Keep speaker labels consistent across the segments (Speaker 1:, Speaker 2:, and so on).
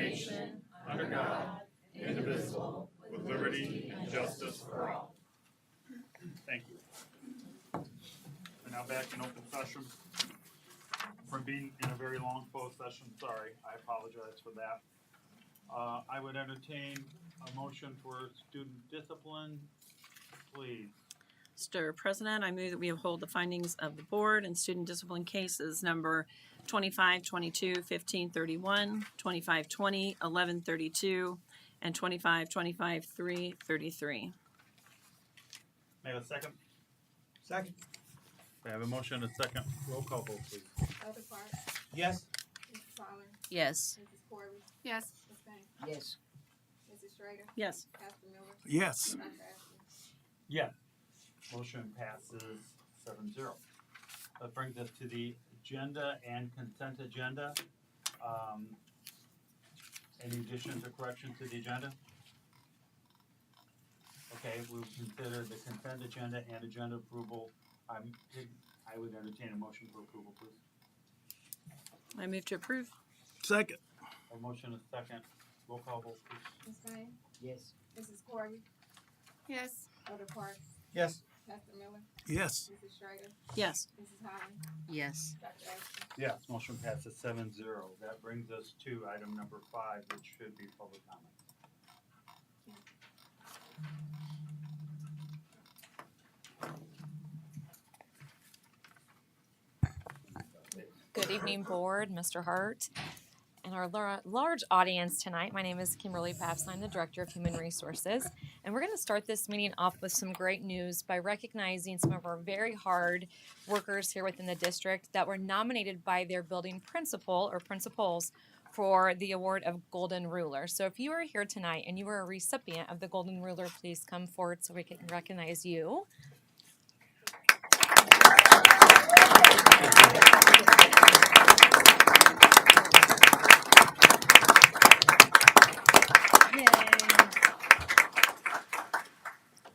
Speaker 1: nation, under God, indivisible, with liberty and justice for all.
Speaker 2: Thank you. We're now back in open session. From being in a very long closed session, sorry, I apologize for that. I would entertain a motion for student discipline, please.
Speaker 3: Mr. President, I move that we uphold the findings of the board in student discipline cases number 2522, 1531, 2520, 1132, and 2525, 333.
Speaker 2: May I have a second?
Speaker 4: Second.
Speaker 2: I have a motion and a second. Roll call vote, please.
Speaker 5: Elder Clark,
Speaker 4: Yes.
Speaker 5: Mrs. Fowler,
Speaker 3: Yes.
Speaker 5: Mrs. Corby,
Speaker 6: Yes.
Speaker 5: Ms. Banks,
Speaker 4: Yes.
Speaker 5: Mrs. Schrader,
Speaker 3: Yes.
Speaker 5: Pastor Miller,
Speaker 4: Yes.
Speaker 5: Dr. Ashton.
Speaker 2: Yeah. Motion passes 7-0. That brings us to the agenda and consent agenda. Any additions or corrections to the agenda? Okay, we'll consider the consent agenda and agenda approval. I would entertain a motion for approval, please.
Speaker 3: I move to approve.
Speaker 4: Second.
Speaker 2: A motion and a second. Roll call vote, please.
Speaker 5: Ms. Banks,
Speaker 4: Yes.
Speaker 5: Mrs. Corby,
Speaker 6: Yes.
Speaker 5: Elder Clark,
Speaker 4: Yes.
Speaker 5: Pastor Miller,
Speaker 4: Yes.
Speaker 5: Mrs. Schrader,
Speaker 3: Yes.
Speaker 5: Mrs. Holland,
Speaker 6: Yes.
Speaker 5: Dr. Ashton.
Speaker 2: Yes, motion passes 7-0. That brings us to item number 5, which should be public comment.
Speaker 7: Good evening, board, Mr. Hart, and our large audience tonight. My name is Kimberly Papps, and I'm the Director of Human Resources. And we're going to start this meeting off with some great news by recognizing some of our very hard workers here within the district that were nominated by their building principal or principals for the award of Golden Ruler. So if you are here tonight and you are a recipient of the Golden Ruler, please come forward so we can recognize you.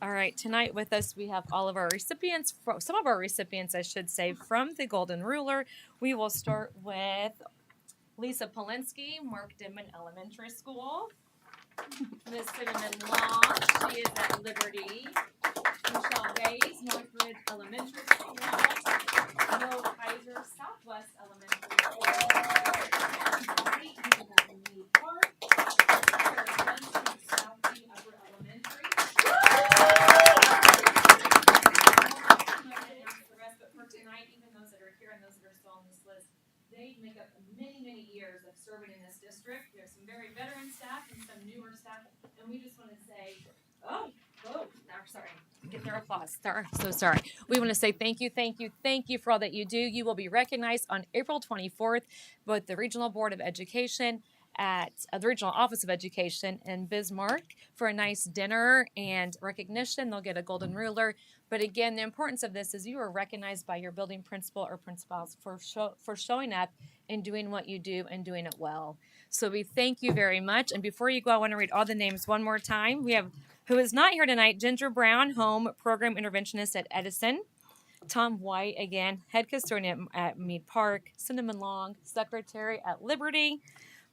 Speaker 7: All right, tonight with us we have all of our recipients, some of our recipients I should say, from the Golden Ruler. We will start with Lisa Polinsky, Mark Denman Elementary School. Miss Cinnamon Long, she is at Liberty. Michelle Bays, Northridge Elementary School. Mo Kaiser, Southwest Elementary School. White, who is at Mead Park. Sarah Johnson, Southview Upper Elementary. The rest, but for tonight, even those that are here and those that are still on this list, they make up many, many years of serving in this district. There's some very veteran staff and some newer staff, and we just want to say, sorry, get their applause. So sorry. We want to say thank you for all that you do. You will be recognized on April 24th with the Regional Board of Education at the Regional Office of Education in Bismarck for a nice dinner and recognition. They'll get a Golden Ruler. But again, the importance of this is you are recognized by your building principal or principals for showing up and doing what you do and doing it well. So we thank you very much. And before you go, I want to read all the names one more time. We have, who is not here tonight, Ginger Brown, Home Program Interventionist at Edison. Tom White, again, Head Custodian at Mead Park. Cinnamon Long, Secretary at Liberty.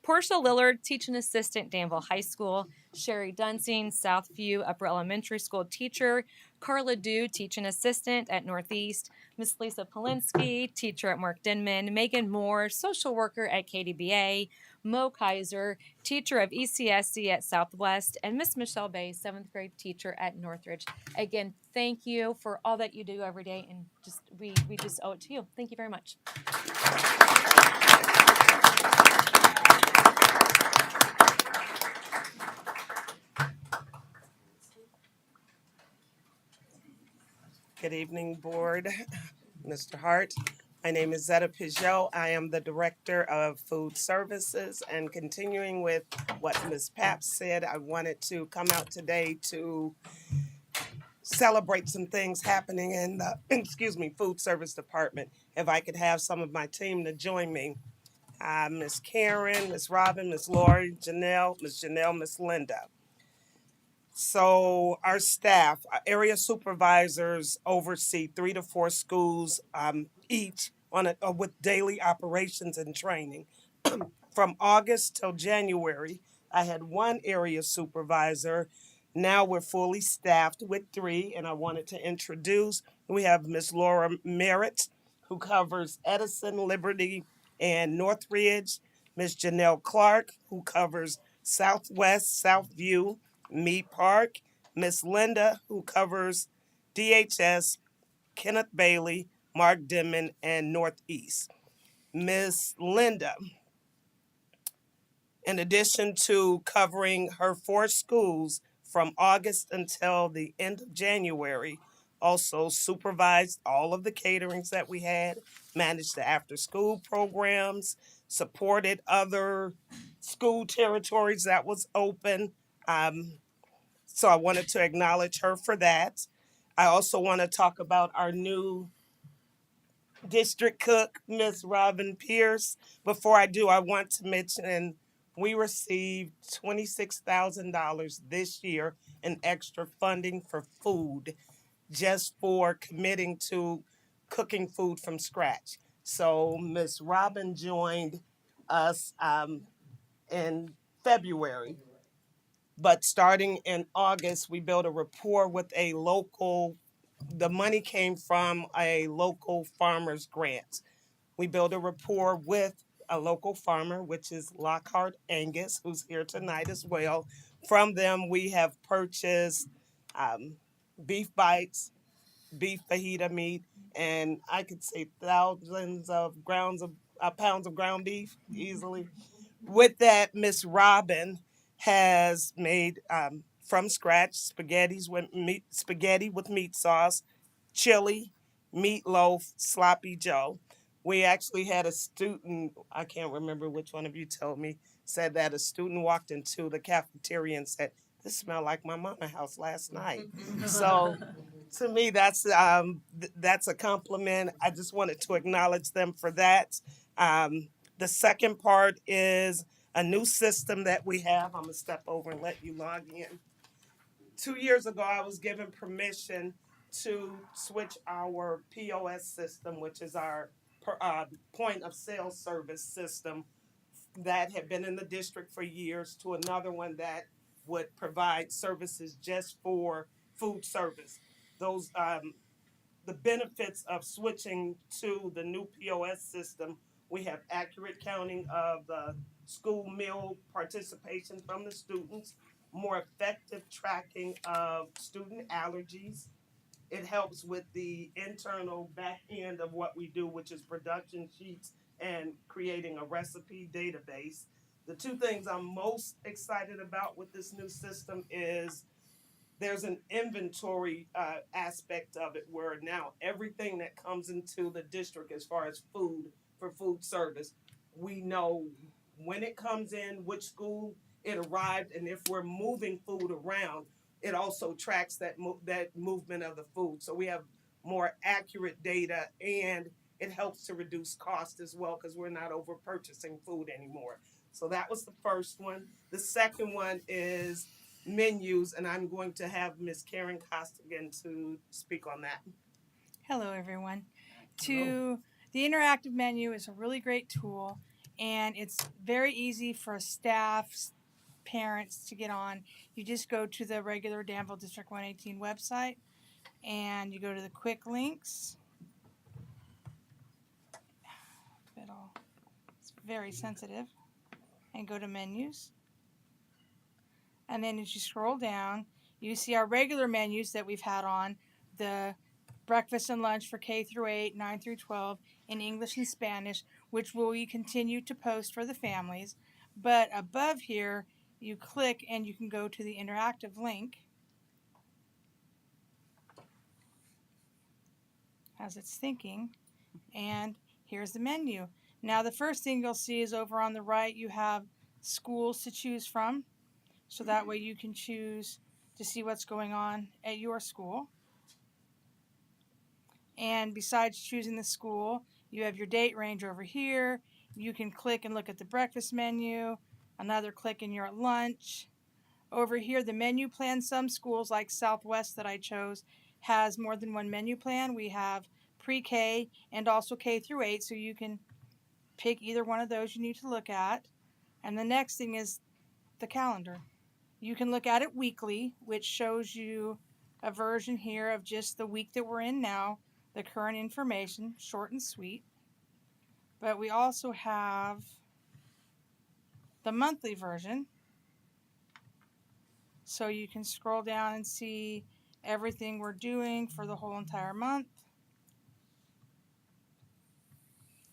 Speaker 7: Portia Lillard, Teaching Assistant, Danville High School. Sherry Dunsing, Southview Upper Elementary School Teacher. Carla Dew, Teaching Assistant at Northeast. Miss Lisa Polinsky, Teacher at Mark Denman. Megan Moore, Social Worker at KDBA. Mo Kaiser, Teacher of ECSC at Southwest. And Miss Michelle Bay, 7th grade teacher at Northridge. Again, thank you for all that you do every day, and just we just owe it to you. Thank you very much.
Speaker 8: Good evening, board. Mr. Hart. My name is Zetta Peugeot. I am the Director of Food Services, and continuing with what Ms. Papps said, I wanted to come out today to celebrate some things happening in the food service department. If I could have some of my team to join me. Miss Karen, Miss Robin, Miss Lori, Miss Janelle, Miss Linda. So our staff, area supervisors oversee 3 to 4 schools each with daily operations and training. from August till January, I had one area supervisor. Now we're fully staffed with 3, and I wanted to introduce. We have Miss Laura Merritt, who covers Edison, Liberty, and Northridge. Miss Janelle Clark, who covers Southwest, Southview, Mead Park. Miss Linda, who covers DHS, Kenneth Bailey, Mark Denman, and Northeast. Miss Linda, in addition to covering her 4 schools from August until the end of January, also supervised all of the caterings that we had, managed the after-school programs, supported other school territories that was open. So I wanted to acknowledge her for that. I also want to talk about our new district cook, Miss Robin Pierce. Before I do, I want to mention we received $26,000 this year in extra funding for food, just for committing to cooking food from scratch. So Miss Robin joined us in February, but starting in August, we built a rapport with a local. The money came from a local farmer's grant. We built a rapport with a local farmer, which is Lockhart Angus, who's here tonight as well. From them, we have purchased beef bites, beef fajita meat, and I could say thousands of pounds of ground beef easily. With that, Miss Robin has made from scratch spaghetti with meat sauce, chili, meatloaf, sloppy Joe. We actually had a student, I can't remember which one of you told me, said that a student walked into the cafeteria and said, "This smelled like my mama house last night." So to me, that's a compliment. I just wanted to acknowledge them for that. The second part is a new system that we have. I'm gonna step over and let you log in. 2 years ago, I was given permission to switch our POS system, which is our point of sale service system that had been in the district for years, to another one that would provide services just for food service. Those the benefits of switching to the new POS system, we have accurate counting of the school meal participation from the students, more effective tracking of student allergies. It helps with the internal back end of what we do, which is production sheets and creating a recipe database. The 2 things I'm most excited about with this new system is there's an inventory aspect of it, where now everything that comes into the district as far as food for food service, we know when it comes in, which school it arrived, and if we're moving food around, it also tracks that movement of the food. So we have more accurate data, and it helps to reduce cost as well, because we're not over purchasing food anymore. So that was the first one. The second one is menus, and I'm going to have Miss Karen Costigan to speak on that.
Speaker 6: Hello, everyone. The interactive menu is a really great tool, and it's very easy for staff, parents to get on. You just go to the regular Danville District 118 website, and you go to the quick links. It's very sensitive. And go to menus. And then as you scroll down, you see our regular menus that we've had on, the breakfast and lunch for K through 8, 9 through 12 in English and Spanish, which we continue to post for the families. But above here, you click and you can go to the interactive link as it's thinking, and here's the menu. Now the first thing you'll see is over on the right you have schools to choose from, so that way you can choose to see what's going on at your school. And besides choosing the school, you have your date range over here. You can click and look at the breakfast menu, another click and you're at lunch. Over here, the menu plan, some schools like Southwest that I chose has more than one menu plan. We have pre-K and also K through 8, so you can pick either one of those you need to look at. And the next thing is the calendar. You can look at it weekly, which shows you a version here of just the week that we're in now, the current information, short and sweet. But we also have the monthly version. So you can scroll down and see everything we're doing for the whole entire month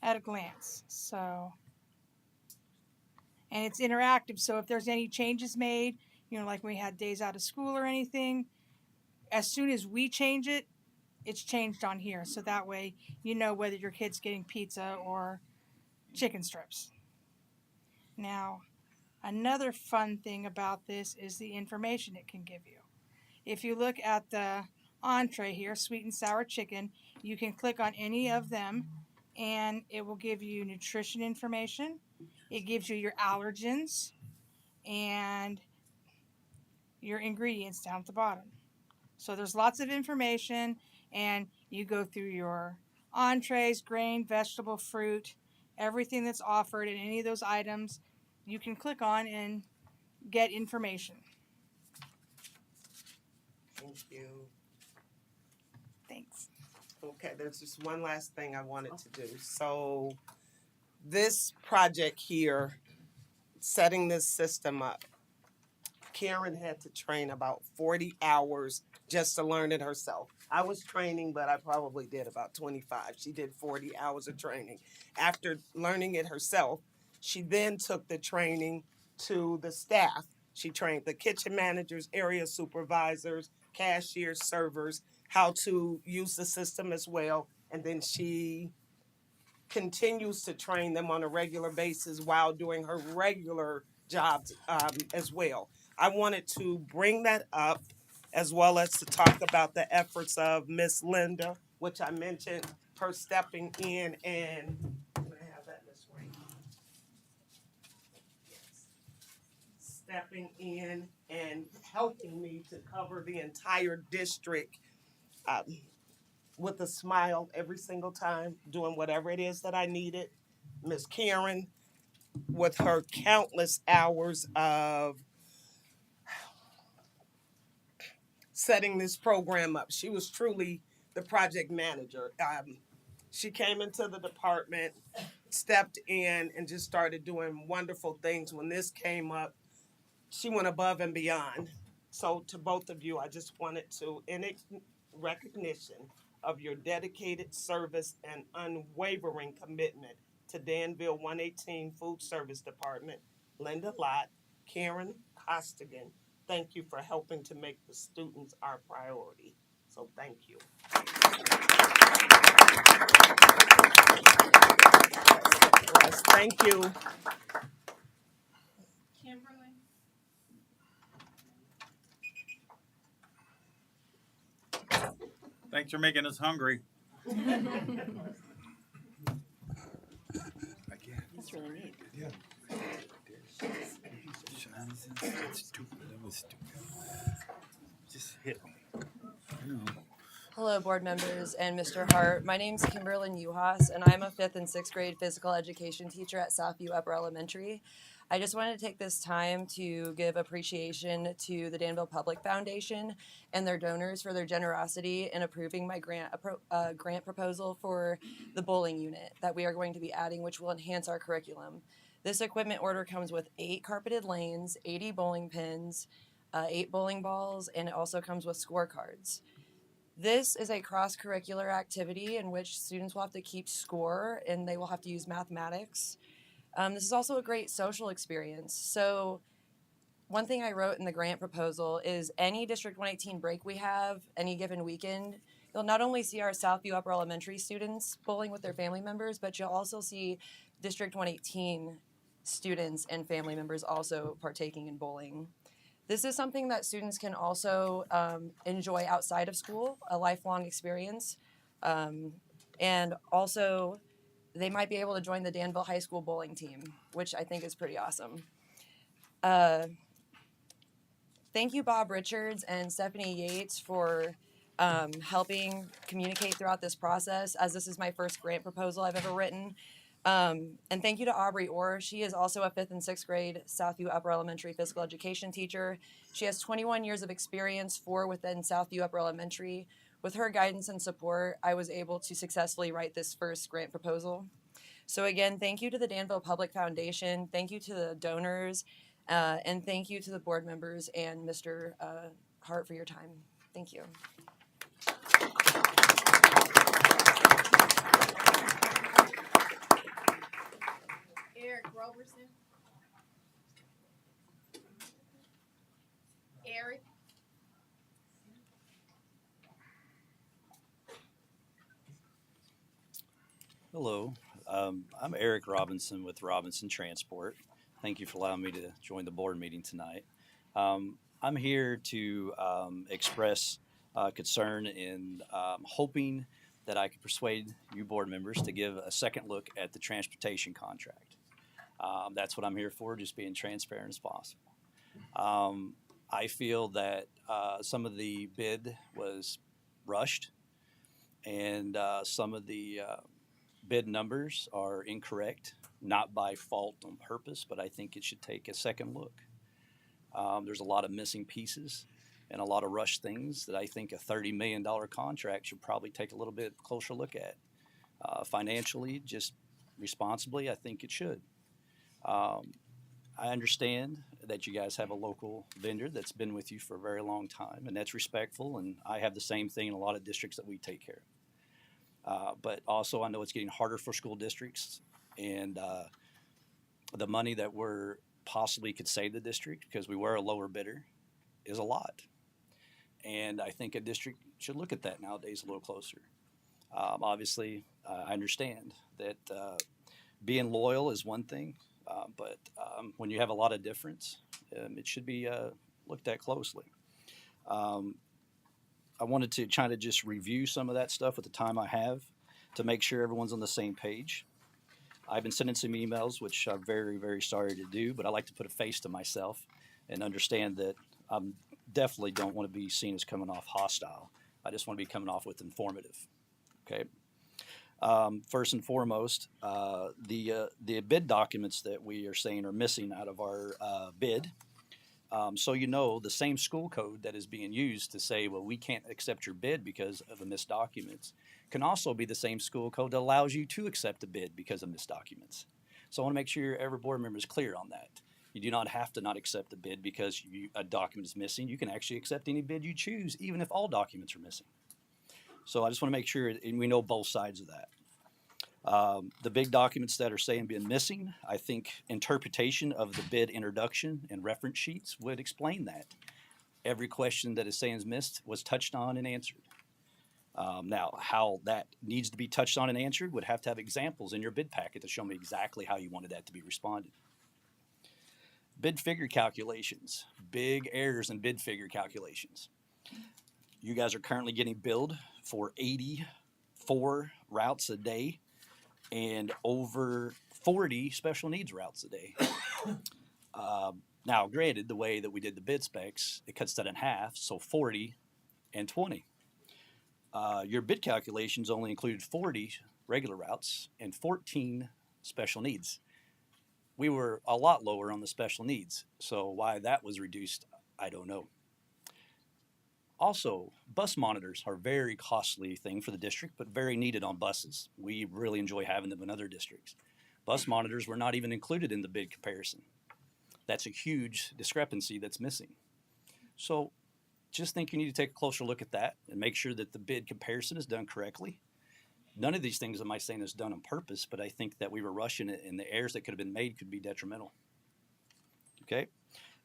Speaker 6: at a glance. So, and it's interactive. So if there's any changes made, you know, like we had days out of school or anything, as soon as we change it, it's changed on here. So that way you know whether your kid's getting pizza or chicken strips. Now, another fun thing about this is the information it can give you. If you look at the entree here, sweet and sour chicken, you can click on any of them and it will give you nutrition information. It gives you your allergens and your ingredients down at the bottom. So there's lots of information, and you go through your entrees, grain, vegetable, fruit, everything that's offered in any of those items, you can click on and get information.
Speaker 8: Thank you.
Speaker 6: Thanks.
Speaker 8: Okay, there's just one last thing I wanted to do. So this project here, setting this system up, Karen had to train about 40 hours just to learn it herself. I was training, but I probably did about 25. She did 40 hours of training. After learning it herself, she then took the training to the staff. She trained the kitchen managers, area supervisors, cashiers, servers, how to use the system as well. And then she continues to train them on a regular basis while doing her regular jobs as well. I wanted to bring that up as well as to talk about the efforts of Miss Linda, which I mentioned, her stepping in and, can I have that, Miss Ray? Yes. Stepping in and helping me to cover the entire district with a smile every single time, doing whatever it is that I needed. Miss Karen, with her countless hours of setting this program up. She was truly the project manager. She came into the department, stepped in, and just started doing wonderful things. When this came up, she went above and beyond. So to both of you, I just wanted to, in recognition of your dedicated service and unwavering commitment to Danville 118 Food Service Department, Linda Lott, Karen Costigan, thank you for helping to make the students our priority. So thank you. Yes, thank you.
Speaker 5: Kimberly.
Speaker 2: Thanks for making us hungry.
Speaker 3: That's really neat.
Speaker 9: That was stupid. Just hit me.
Speaker 10: Hello, board members and Mr. Hart. My name's Kimberly Uhas, and I'm a 5th and 6th grade physical education teacher at Southview Upper Elementary. I just wanted to take this time to give appreciation to the Danville Public Foundation and their donors for their generosity in approving my grant proposal for the bowling unit that we are going to be adding, which will enhance our curriculum. This equipment order comes with 8 carpeted lanes, 80 bowling pins, 8 bowling balls, and it also comes with scorecards. This is a cross-curricular activity in which students will have to keep score and they will have to use mathematics. This is also a great social experience. So one thing I wrote in the grant proposal is any District 118 break we have, any given weekend, you'll not only see our Southview Upper Elementary students bowling with their family members, but you'll also see District 118 students and family members also partaking in bowling. This is something that students can also enjoy outside of school, a lifelong experience. And also, they might be able to join the Danville High School bowling team, which I think is pretty awesome. Thank you, Bob Richards and Stephanie Yates, for helping communicate throughout this process, as this is my first grant proposal I've ever written. And thank you to Aubrey Orr. She is also a 5th and 6th grade Southview Upper Elementary physical education teacher. She has 21 years of experience, 4 within Southview Upper Elementary. With her guidance and support, I was able to successfully write this first grant proposal. So again, thank you to the Danville Public Foundation. Thank you to the donors. And thank you to the board members and Mr. Hart for your time. Thank you.
Speaker 5: Eric Roberson. Eric.
Speaker 11: Hello, I'm Eric Robinson with Robinson Transport. Thank you for allowing me to join the board meeting tonight. I'm here to express concern in hoping that I could persuade you board members to give a second look at the transportation contract. That's what I'm here for, just being transparent as possible. I feel that some of the bid was rushed, and some of the bid numbers are incorrect, not by fault on purpose, but I think it should take a second look. There's a lot of missing pieces and a lot of rushed things that I think a $30 million contract should probably take a little bit closer look at. Financially, just responsibly, I think it should. I understand that you guys have a local vendor that's been with you for a very long time, and that's respectful, and I have the same thing in a lot of districts that we take care of. But also I know it's getting harder for school districts, and the money that we're possibly could save the district because we were a lower bidder is a lot. And I think a district should look at that nowadays a little closer. Obviously, I understand that being loyal is one thing, but when you have a lot of difference, it should be looked at closely. I wanted to try to just review some of that stuff with the time I have to make sure everyone's on the same page. I've been sending some emails, which I'm very, very sorry to do, but I like to put a face to myself and understand that I definitely don't want to be seen as coming off hostile. I just want to be coming off with informative. Okay. First and foremost, the bid documents that we are saying are missing out of our bid. So you know, the same school code that is being used to say, well, we can't accept your bid because of the missed documents, can also be the same school code that allows you to accept a bid because of missed documents. So I want to make sure every board member is clear on that. You do not have to not accept a bid because a document is missing. You can actually accept any bid you choose, even if all documents are missing. So I just want to make sure and we know both sides of that. The big documents that are saying being missing, I think interpretation of the bid introduction and reference sheets would explain that. Every question that is saying is missed was touched on and answered. Now, how that needs to be touched on and answered would have to have examples in your bid packet to show me exactly how you wanted that to be responded. Bid figure calculations, big errors in bid figure calculations. You guys are currently getting billed for 84 routes a day and over 40 special needs routes a day. Now, granted, the way that we did the bid specs, it cuts that in half, so 40 and 20. Your bid calculations only included 40 regular routes and 14 special needs. We were a lot lower on the special needs, so why that was reduced, I don't know. Also, bus monitors are a very costly thing for the district, but very needed on buses. We really enjoy having them in other districts. Bus monitors were not even included in the bid comparison. That's a huge discrepancy that's missing. So just think you need to take a closer look at that and make sure that the bid comparison is done correctly. None of these things am I saying is done on purpose, but I think that we were rushing it and the errors that could have been made could be detrimental. Okay.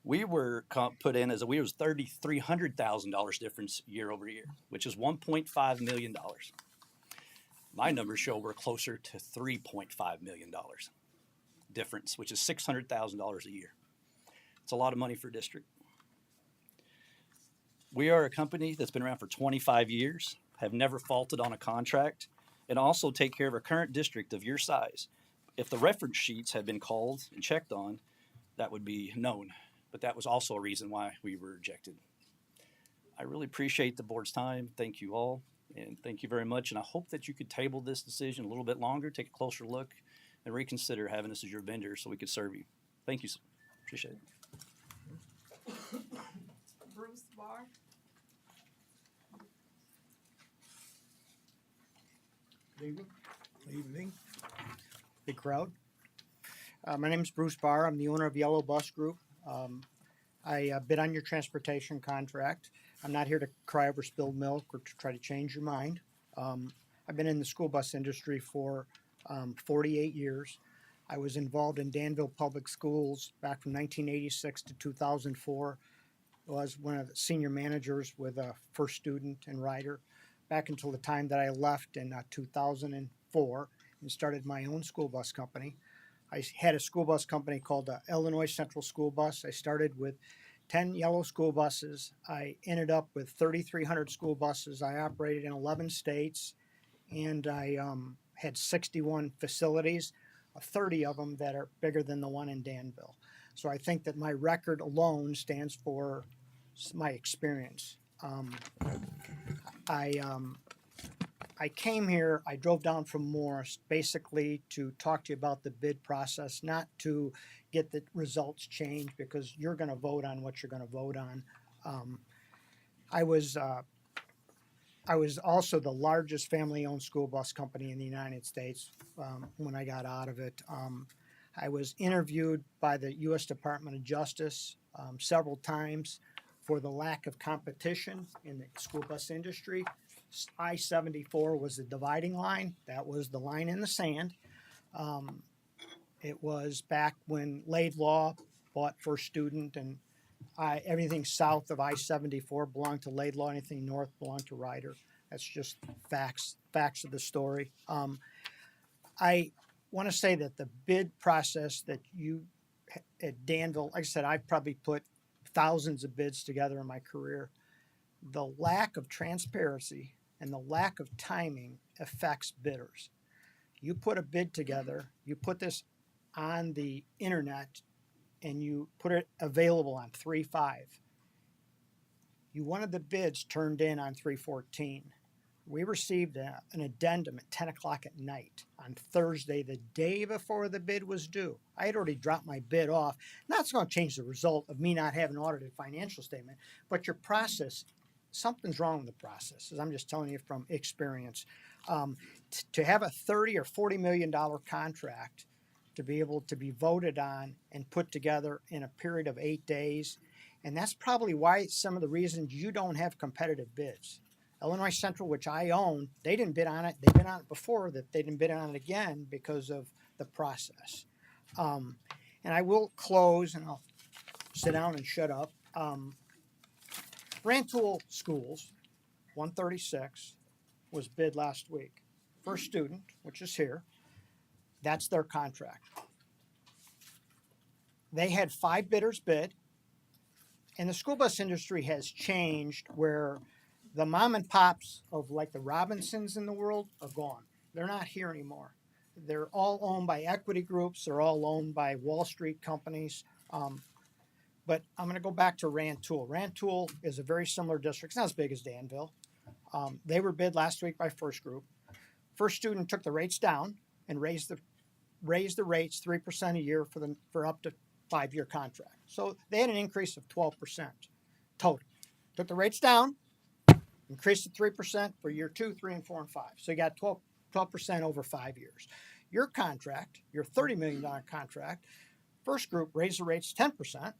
Speaker 11: We were put in as we was $300,000 difference year over year, which is $1.5 million. My numbers show we're closer to $3.5 million difference, which is $600,000 a year. It's a lot of money for a district. We are a company that's been around for 25 years, have never faulted on a contract, and also take care of a current district of your size. If the reference sheets had been called and checked on, that would be known. But that was also a reason why we were rejected. I really appreciate the board's time. Thank you all, and thank you very much. And I hope that you could table this decision a little bit longer, take a closer look, and reconsider having us as your vendor so we could serve you. Thank you, sir. Appreciate it.
Speaker 5: Bruce Barr.
Speaker 4: Good evening. Good evening. Big crowd. My name is Bruce Barr. I'm the owner of Yellow Bus Group. I bid on your transportation contract. I'm not here to cry over spilled milk or to try to change your mind. I've been in the school bus industry for 48 years. I was involved in Danville Public Schools back from 1986 to 2004. I was one of the senior managers with First Student and Rider back until the time that I left in 2004 and started my own school bus company. I had a school bus company called Illinois Central School Bus. I started with 10 yellow school buses. I ended up with 3,300 school buses. I operated in 11 states, and I had 61 facilities, 30 of them that are bigger than the one in Danville. So I think that my record alone stands for my experience. I came here, I drove down from Morris basically to talk to you about the bid process, not to get the results changed, because you're going to vote on what you're going to vote on. I was also the largest family-owned school bus company in the United States when I got out of it. I was interviewed by the U.S. Department of Justice several times for the lack of competition in the school bus industry. I-74 was the dividing line. That was the line in the sand. It was back when Laidlaw bought First Student, and everything south of I-74 belonged to Laidlaw. Anything north belonged to Ryder. That's just facts of the story. I want to say that the bid process that you at Danville, like I said, I've probably put thousands of bids together in my career. The lack of transparency and the lack of timing affects bidders. You put a bid together, you put this on the internet, and you put it available on 3/5. You wanted the bids turned in on 3/14. We received an addendum at 10 o'clock at night on Thursday, the day before the bid was due. I had already dropped my bid off. That's going to change the result of me not having an audited financial statement, but your process, something's wrong with the process. I'm just telling you from experience. To have a $30 or $40 million contract to be able to be voted on and put together in a period of 8 days, and that's probably why some of the reasons you don't have competitive bids. Illinois Central, which I own, they didn't bid on it. They bid on it before that. They didn't bid on it again because of the process. And I will close, and I'll sit down and shut up. Rantoul Schools, 136, was bid last week. First Student, which is here, that's their contract. They had 5 bidders bid, and the school bus industry has changed where the mom and pops of like the Robinsons in the world are gone. They're not here anymore. They're all owned by equity groups. They're all owned by Wall Street companies. But I'm going to go back to Rantoul. Rantoul is a very similar district. It's not as big as Danville. They were bid last week by First Group. First Student took the rates down and raised the rates 3% a year for up to 5-year contract. So they had an increase of 12% total. Took the rates down, increased it 3% for year 2, 3, and 4, and 5. So you got 12% over 5 years. Your contract, your $30 million contract, First Group raised the rates 10%,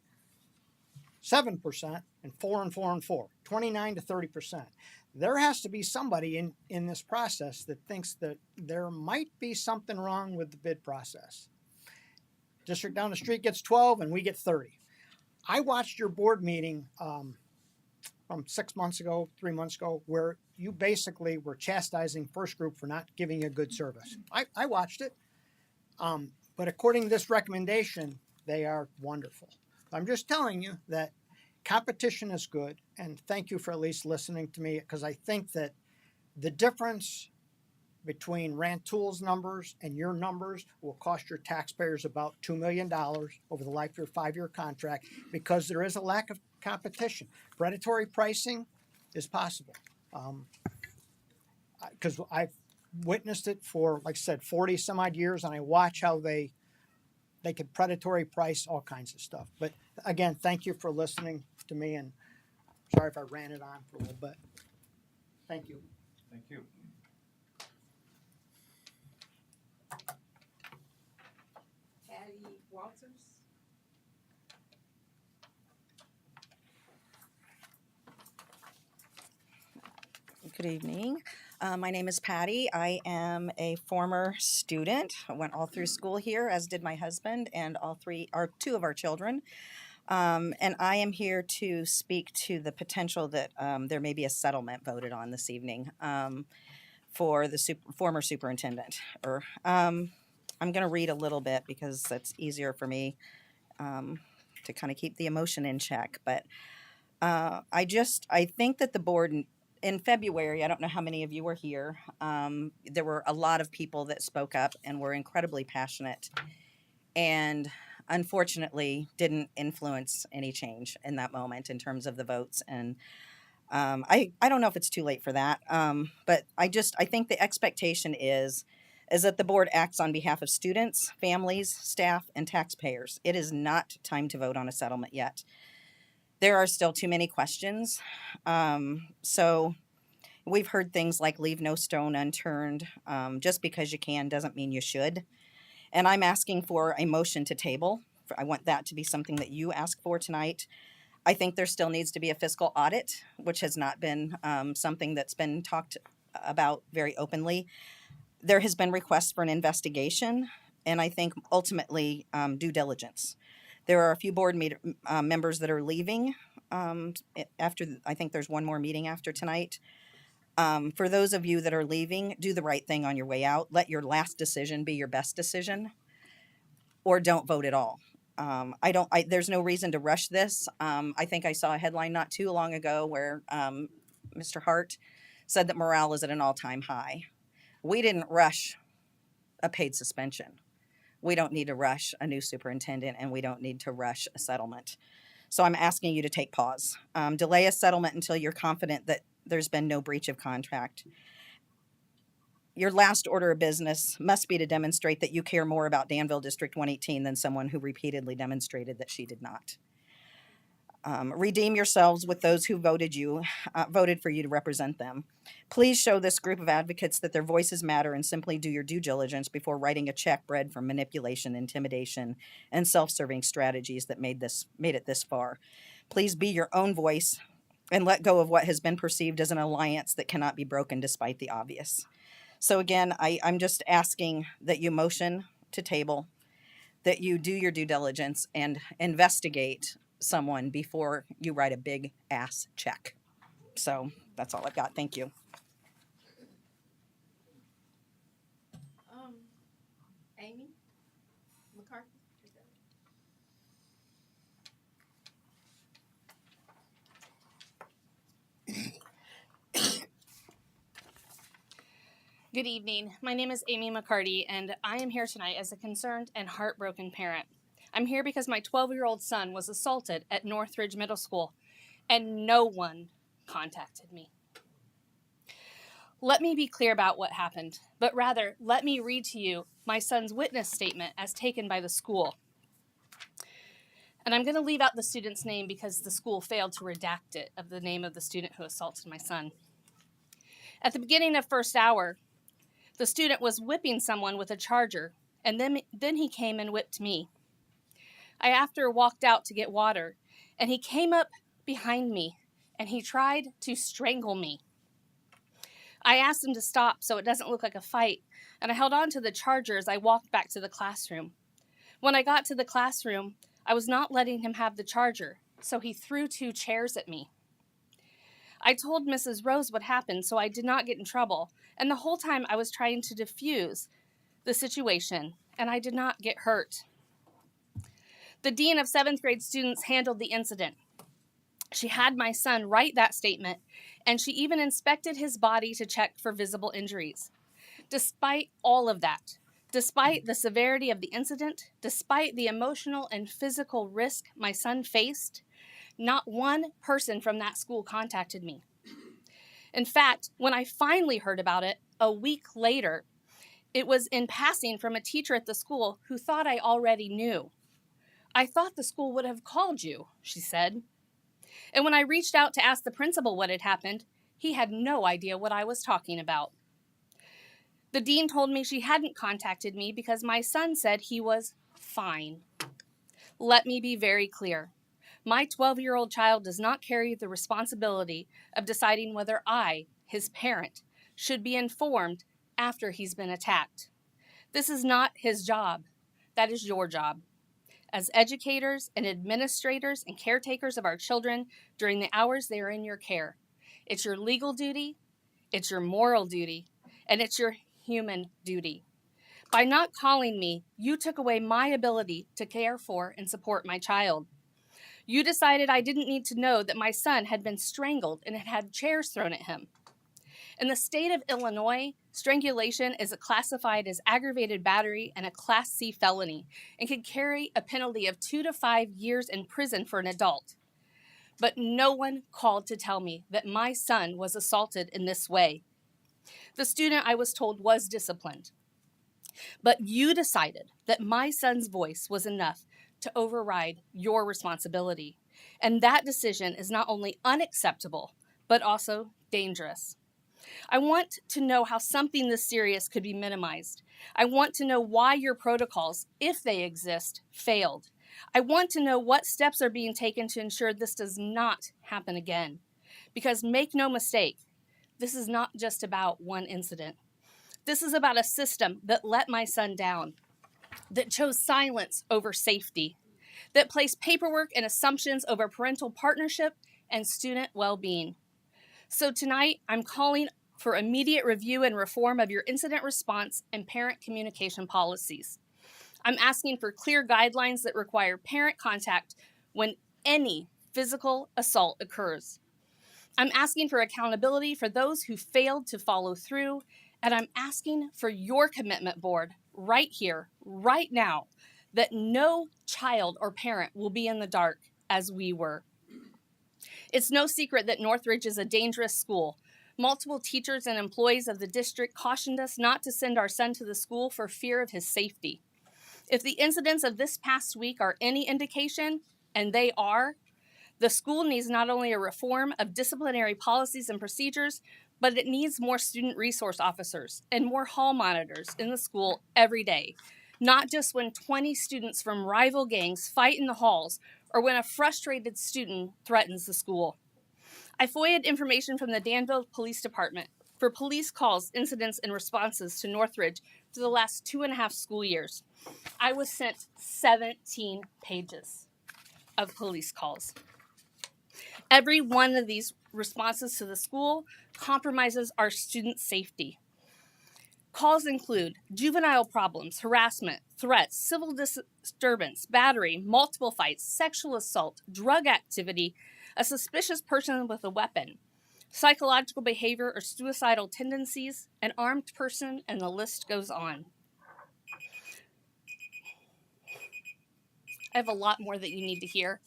Speaker 4: 7%, and 4 and 4 and 4, 29 to 30%. There has to be somebody in this process that thinks that there might be something wrong with the bid process. District down the street gets 12 and we get 30. I watched your board meeting from 6 months ago, 3 months ago, where you basically were chastising First Group for not giving a good service. I watched it. But according to this recommendation, they are wonderful. I'm just telling you that competition is good, and thank you for at least listening to me, because I think that the difference between Rantoul's numbers and your numbers will cost your taxpayers about $2 million over the life of your 5-year contract, because there is a lack of competition. Predatory pricing is possible. Because witnessed it for, like I said, 40 some odd years, and I watch how they could predatory price all kinds of stuff. But again, thank you for listening to me, and sorry if I ran it on for a little bit. Thank you.
Speaker 2: Thank you.
Speaker 5: Patty Walters.
Speaker 12: Good evening. My name is Patty. I am a former student. I went all through school here, as did my husband and two of our children. And I am here to speak to the potential that there may be a settlement voted on this evening for the former superintendent. I'm going to read a little bit because that's easier for me to kind of keep the emotion in check. But I think that the board in February, I don't know how many of you were here, there were a lot of people that spoke up and were incredibly passionate and unfortunately didn't influence any change in that moment in terms of the votes. And I don't know if it's too late for that, but I think the expectation is that the board acts on behalf of students, families, staff, and taxpayers. It is not time to vote on a settlement yet. There are still too many questions. So we've heard things like leave no stone unturned. Just because you can doesn't mean you should. And I'm asking for a motion to table. I want that to be something that you ask for tonight. I think there still needs to be a fiscal audit, which has not been something that's been talked about very openly. There has been requests for an investigation, and I think ultimately due diligence. There are a few board members that are leaving after, I think there's one more meeting after tonight. For those of you that are leaving, do the right thing on your way out. Let your last decision be your best decision, or don't vote at all. There's no reason to rush this. I think I saw a headline not too long ago where Mr. Hart said that morale is at an all-time high. We didn't rush a paid suspension. We don't need to rush a new superintendent, and we don't need to rush a settlement. So I'm asking you to take pause. Delay a settlement until you're confident that there's been no breach of contract. Your last order of business must be to demonstrate that you care more about Danville District 118 than someone who repeatedly demonstrated that she did not. Redeem yourselves with those who voted for you to represent them. Please show this group of advocates that their voices matter, and simply do your due diligence before writing a check bred from manipulation, intimidation, and self-serving strategies that made it this far. Please be your own voice and let go of what has been perceived as an alliance that cannot be broken despite the obvious. So again, I'm just asking that you motion to table, that you do your due diligence and investigate someone before you write a big ass check. So that's all I've got. Thank you.
Speaker 5: Amy McCarthy.
Speaker 13: Good evening. My name is Amy McCarty, and I am here tonight as a concerned and heartbroken parent. I'm here because my 12-year-old son was assaulted at Northridge Middle School, and no one contacted me. Let me be clear about what happened, but rather, let me read to you my son's witness statement as taken by the school. And I'm going to leave out the student's name because the school failed to redact it of the name of the student who assaulted my son. At the beginning of first hour, the student was whipping someone with a charger, and then he came and whipped me. I after walked out to get water, and he came up behind me, and he tried to strangle me. I asked him to stop so it doesn't look like a fight, and I held on to the charger as I walked back to the classroom. When I got to the classroom, I was not letting him have the charger, so he threw 2 chairs at me. I told Mrs. Rose what happened so I did not get in trouble, and the whole time I was trying to defuse the situation, and I did not get hurt. The dean of 7th grade students handled the incident. She had my son write that statement, and she even inspected his body to check for visible injuries. Despite all of that, despite the severity of the incident, despite the emotional and physical risk my son faced, not one person from that school contacted me. In fact, when I finally heard about it, A week later, it was in passing from a teacher at the school who thought I already knew. I thought the school would have called you, she said. And when I reached out to ask the principal what had happened, he had no idea what I was talking about. The dean told me she hadn't contacted me because my son said he was fine. Let me be very clear. My 12-year-old child does not carry the responsibility of deciding whether I, his parent, should be informed after he's been attacked. This is not his job. That is your job. As educators and administrators and caretakers of our children during the hours they are in your care. It's your legal duty, it's your moral duty, and it's your human duty. By not calling me, you took away my ability to care for and support my child. You decided I didn't need to know that my son had been strangled and had had chairs thrown at him. In the state of Illinois, strangulation is classified as aggravated battery and a Class C felony and can carry a penalty of 2 to 5 years in prison for an adult. But no one called to tell me that my son was assaulted in this way. The student, I was told, was disciplined. But you decided that my son's voice was enough to override your responsibility. And that decision is not only unacceptable, but also dangerous. I want to know how something this serious could be minimized. I want to know why your protocols, if they exist, failed. I want to know what steps are being taken to ensure this does not happen again. Because make no mistake, this is not just about one incident. This is about a system that let my son down, that chose silence over safety, that placed paperwork and assumptions over parental partnership and student well-being. So tonight, I'm calling for immediate review and reform of your incident response and parent communication policies. I'm asking for clear guidelines that require parent contact when any physical assault occurs. I'm asking for accountability for those who failed to follow through, and I'm asking for your commitment, board, right here, right now, that no child or parent will be in the dark as we were. It's no secret that Northridge is a dangerous school. Multiple teachers and employees of the district cautioned us not to send our son to the school for fear of his safety. If the incidents of this past week are any indication, and they are, the school needs not only a reform of disciplinary policies and procedures, but it needs more student resource officers and more hall monitors in the school every day, not just when 20 students from rival gangs fight in the halls or when a frustrated student threatens the school. I FOIA'd information from the Danville Police Department for police calls, incidents, and responses to Northridge for the last 2.5 school years. I was sent 17 pages of police calls. Every one of these responses to the school compromises our student safety. Calls include juvenile problems, harassment, threats, civil disturbance, battery, multiple fights, sexual assault, drug activity, a suspicious person with a weapon, psychological behavior or suicidal tendencies, an armed person, and the list goes on. I have a lot more that you need to hear,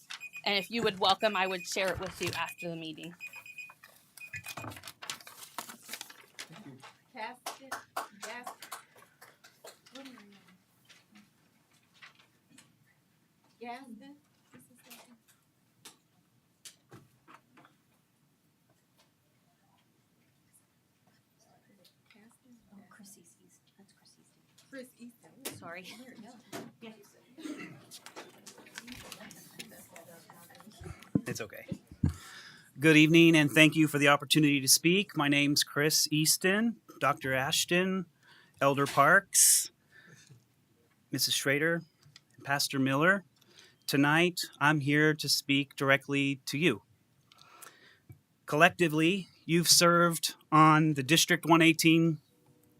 Speaker 13: and if you would welcome, I would share it with you after the meeting.
Speaker 5: Casket, Gaston. Chris Easton.
Speaker 3: Sorry.
Speaker 9: It's okay. Good evening, and thank you for the opportunity to speak. My name's Chris Easton, Dr. Ashton, Elder Parks, Mrs. Schrader, and Pastor Miller. Tonight, I'm here to speak directly to you. Collectively, you've served on the District 118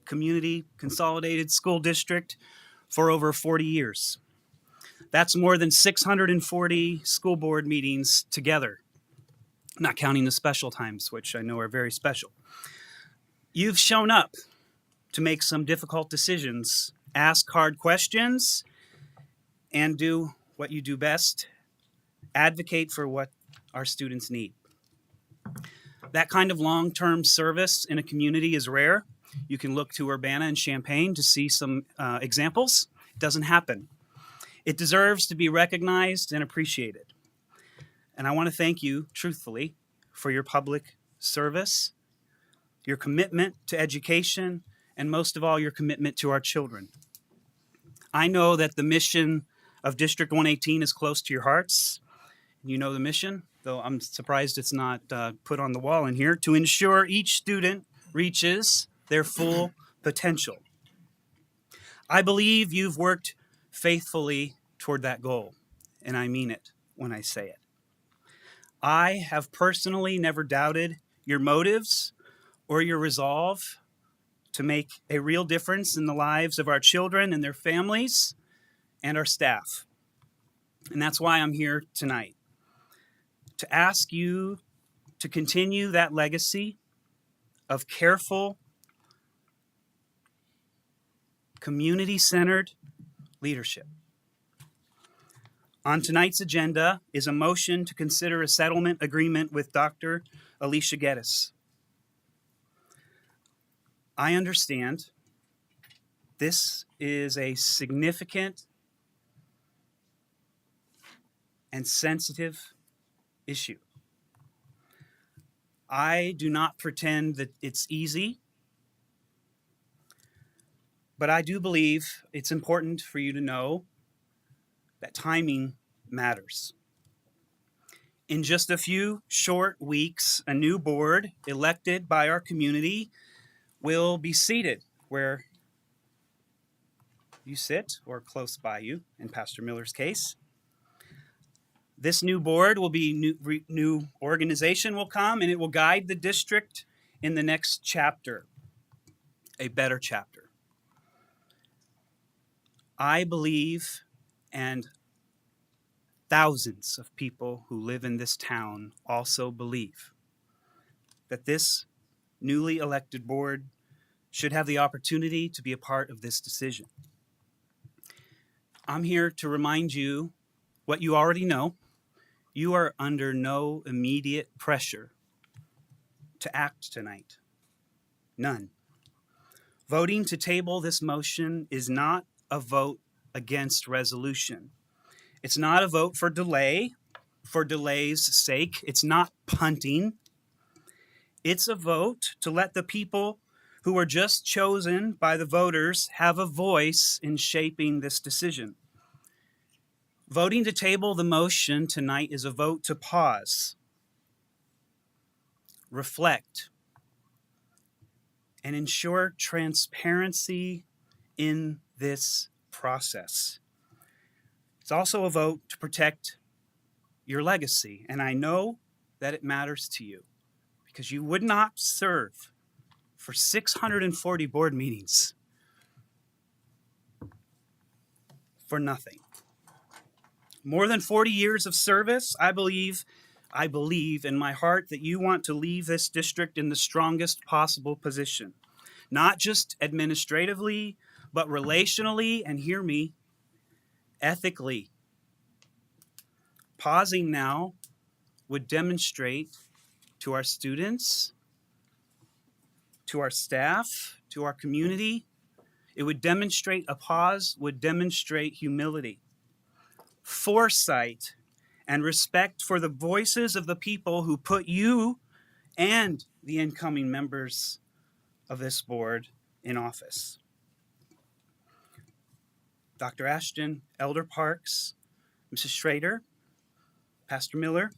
Speaker 9: Community Consolidated School District for over 40 years. That's more than 640 school board meetings together, not counting the special times, which I know are very special. You've shown up to make some difficult decisions, ask hard questions, and do what you do best, advocate for what our students need. That kind of long-term service in a community is rare, You can look to Urbana and Champaign to see some examples. It doesn't happen. It deserves to be recognized and appreciated. And I want to thank you, truthfully, for your public service, your commitment to education, and most of all, your commitment to our children. I know that the mission of District 118 is close to your hearts. You know the mission, though I'm surprised it's not put on the wall in here, to ensure each student reaches their full potential. I believe you've worked faithfully toward that goal, and I mean it when I say it. I have personally never doubted your motives or your resolve to make a real difference in the lives of our children and their families and our staff. And that's why I'm here tonight, to ask you to continue that legacy of careful, community-centered leadership. On tonight's agenda is a motion to consider a settlement agreement with Dr. Alicia Geddes. I understand this is a significant and sensitive issue. I do not pretend that it's easy, but I do believe it's important for you to know that timing matters. In just a few short weeks, a new board elected by our community will be seated where you sit or close by you, in Pastor Miller's case. This new board will be new organization will come, and it will guide the district in the next chapter, a better chapter. I believe, and thousands of people who live in this town also believe, that this newly elected board should have the opportunity to be a part of this decision. I'm here to remind you what you already know. You are under no immediate pressure to act tonight. None. Voting to table this motion is not a vote against resolution. It's not a vote for delay, for delay's sake. It's not punting. It's a vote to let the people who were just chosen by the voters have a voice in shaping this decision. Voting to table the motion tonight is a vote to pause, reflect, and ensure transparency in this process. It's also a vote to protect your legacy, and I know that it matters to you because you would not serve for 640 board meetings for nothing. More than 40 years of service, I believe in my heart that you want to leave this district in the strongest possible position, not just administratively, but relationally, and hear me, ethically. Pausing now would demonstrate to our students, to our staff, to our community, a pause would demonstrate humility, foresight, and respect for the voices of the people who put you and the incoming members of this board in office. Dr. Ashton, Elder Parks, Mrs. Schrader, Pastor Miller,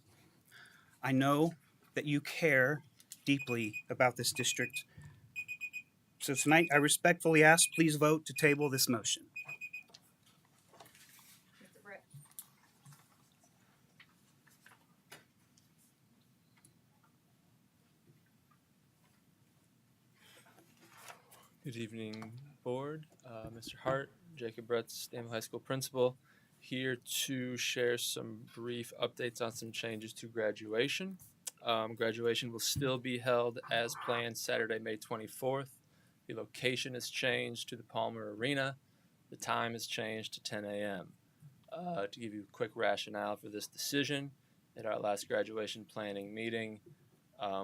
Speaker 9: I know that you care deeply about this district. So tonight, I respectfully ask, please vote to table this motion.
Speaker 7: Mr. Britt.
Speaker 14: Good evening, board. Mr. Hart, Jacob Bretz, Stanley High School principal, here to share some brief updates on some changes to graduation. Graduation will still be held as planned Saturday, May 24th. The location is changed to the Palmer Arena. The time is changed to 10 a.m. To give you a quick rationale for this decision, at our last graduation planning meeting,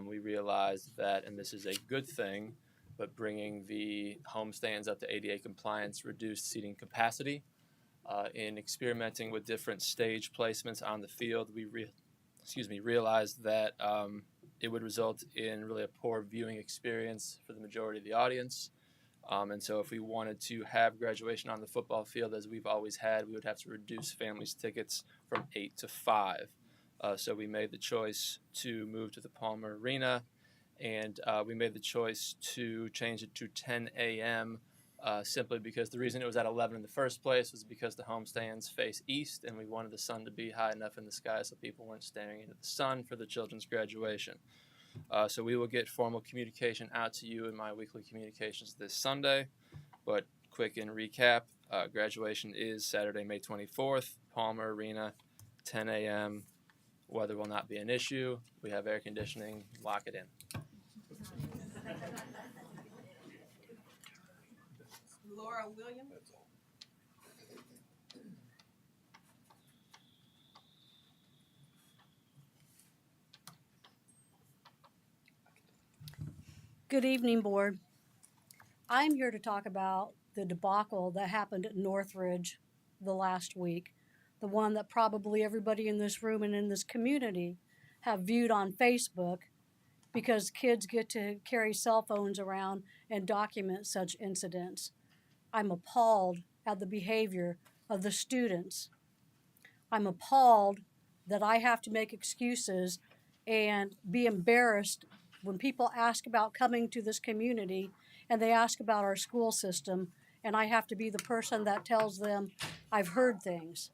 Speaker 14: we realized that, and this is a good thing, but bringing the homestands up to ADA compliance, reduced seating capacity. In experimenting with different stage placements on the field, we realized that it would result in really a poor viewing experience for the majority of the audience. And so if we wanted to have graduation on the football field as we've always had, we would have to reduce families' tickets from 8 to 5. So we made the choice to move to the Palmer Arena, and we made the choice to change it to 10 a.m. Simply because the reason it was at 11 in the first place was because the homestands face east, and we wanted the sun to be high enough in the sky so people weren't staring into the sun for the children's graduation. So we will get formal communication out to you in my weekly communications this Sunday. But quick in recap, graduation is Saturday, May 24th, Palmer Arena, 10 a.m. Weather will not be an issue. We have air conditioning. Lock it in.
Speaker 5: Laura Williams.
Speaker 15: Good evening, Board. I'm here to talk about the debacle that happened at Northridge the last week, the one that probably everybody in this room and in this community have viewed on Facebook, because kids get to carry cell phones around and document such incidents. I'm appalled at the behavior of the students. I'm appalled that I have to make excuses and be embarrassed when people ask about coming to this community and they ask about our school system, and I have to be the person that tells them I've heard things.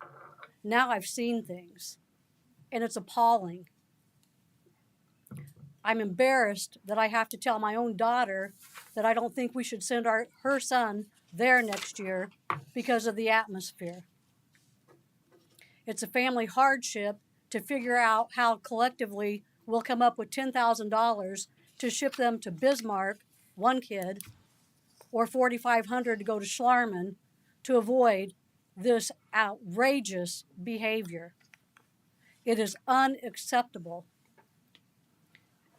Speaker 15: Now I've seen things, and it's appalling. I'm embarrassed that I have to tell my own daughter that I don't think we should send her son there next year because of the atmosphere. It's a family hardship to figure out how collectively we'll come up with $10,000 to ship them to Bismarck, one kid, or $4,500 to go to Schlarman to avoid this outrageous behavior. It is unacceptable.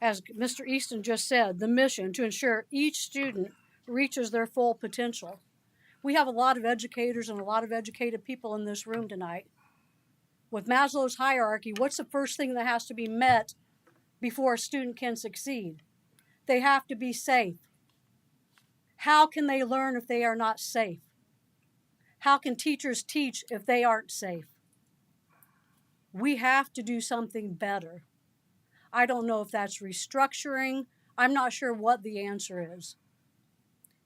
Speaker 15: As Mr. Easton just said, the mission to ensure each student reaches their full potential. We have a lot of educators and a lot of educated people in this room tonight. With Maslow's hierarchy, what's the first thing that has to be met before a student can succeed? They have to be safe. How can they learn if they are not safe? How can teachers teach if they aren't safe? We have to do something better. I don't know if that's restructuring. I'm not sure what the answer is.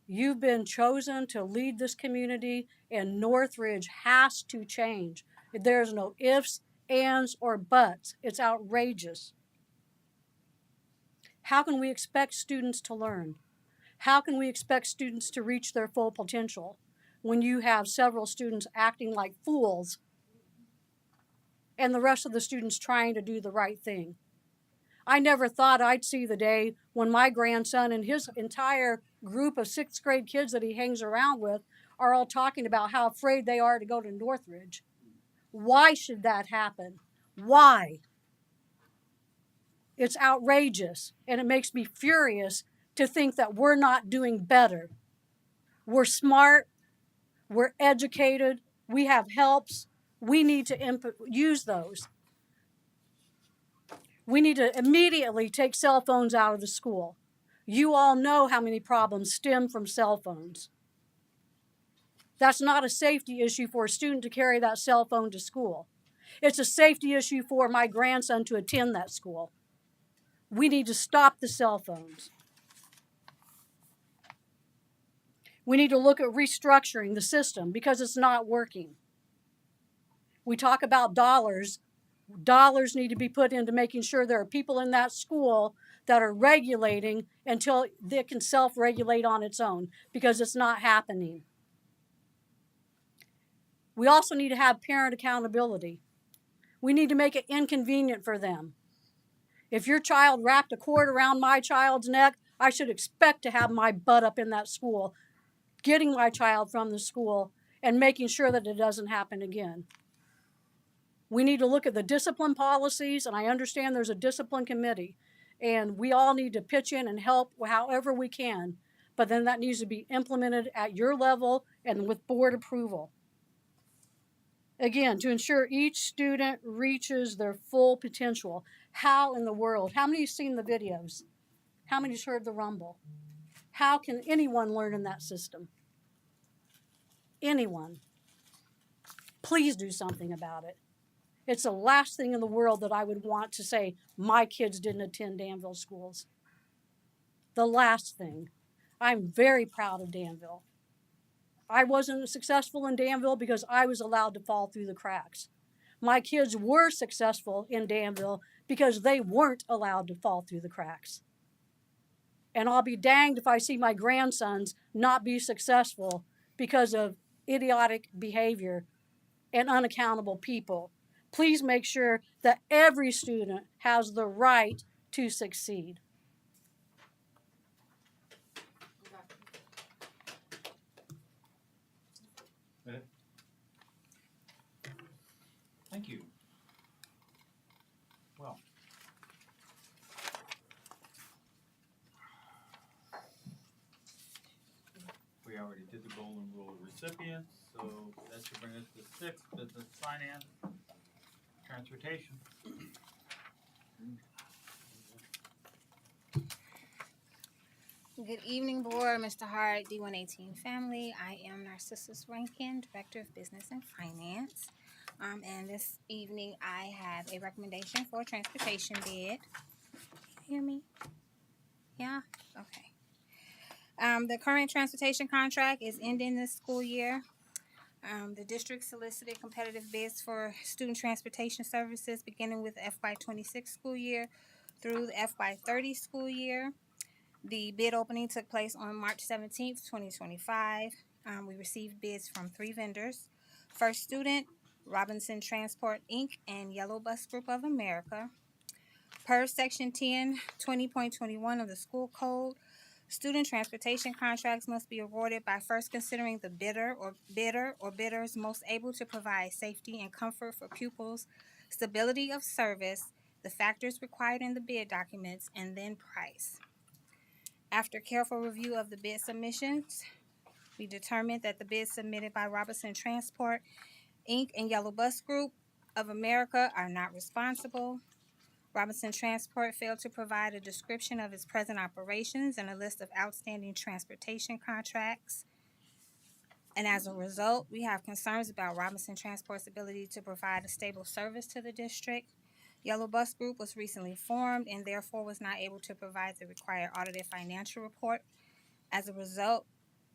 Speaker 15: You've been chosen to lead this community, and Northridge has to change. There's no ifs, ands, or buts. It's outrageous. How can we expect students to learn? How can we expect students to reach their full potential when you have several students acting like fools and the rest of the students trying to do the right thing? I never thought I'd see the day when my grandson and his entire group of sixth grade kids that he hangs around with are all talking about how afraid they are to go to Northridge. Why should that happen? Why? It's outrageous, and it makes me furious to think that we're not doing better. We're smart, we're educated, we have helps, we need to use those. We need to immediately take cell phones out of the school. You all know how many problems stem from cell phones. That's not a safety issue for a student to carry that cell phone to school. It's a safety issue for my grandson to attend that school. We need to stop the cell phones. We need to look at restructuring the system because it's not working. We talk about dollars. Dollars need to be put into making sure there are people in that school that are regulating until they can self-regulate on its own, because it's not happening. We also need to have parent accountability. We need to make it inconvenient for them. If your child wrapped a cord around my child's neck, I should expect to have my butt up in that school, getting my child from the school and making sure that it doesn't happen again. We need to look at the discipline policies, and I understand there's a discipline committee, and we all need to pitch in and help however we can. but then that needs to be implemented at your level and with board approval. Again, to ensure each student reaches their full potential. How in the world? How many have seen the videos? How many's heard the rumble? How can anyone learn in that system? Anyone. Please do something about it. It's the last thing in the world that I would want to say my kids didn't attend Danville schools. The last thing. I'm very proud of Danville. I wasn't successful in Danville because I was allowed to fall through the cracks. My kids were successful in Danville because they weren't allowed to fall through the cracks. And I'll be danged if I see my grandsons not be successful because of idiotic behavior and unaccountable people. Please make sure that every student has the right to succeed.
Speaker 2: Thank you. Well. We already did the golden rule recipients, so that should bring us to 6, business, finance, transportation.
Speaker 16: Good evening, board. Mr. Hart, D118 family. I am Narcissus Rankin, Director of Business and Finance. And this evening I have a recommendation for a transportation bid. Hear me? Yeah? Okay. The current transportation contract is ending this school year. The district solicited competitive bids for student transportation services beginning with the FY26 school year through the FY30 school year. The bid opening took place on March 17th, 2025. We received bids from 3 vendors. First Student, Robinson Transport, Inc., and Yellow Bus Group of America. Per Section 1020.21 of the School Code, student transportation contracts must be awarded by first considering the bidder or bidders most able to provide safety and comfort for pupils, stability of service, the factors required in the bid documents, and then price. After careful review of the bid submissions, we determined that the bids submitted by Robinson Transport, Inc. and Yellow Bus Group of America are not responsible. Robinson Transport failed to provide a description of its present operations and a list of outstanding transportation contracts. And as a result, we have concerns about Robinson Transport's ability to provide a stable service to the district. Yellow Bus Group was recently formed and therefore was not able to provide the required audited financial report. As a result,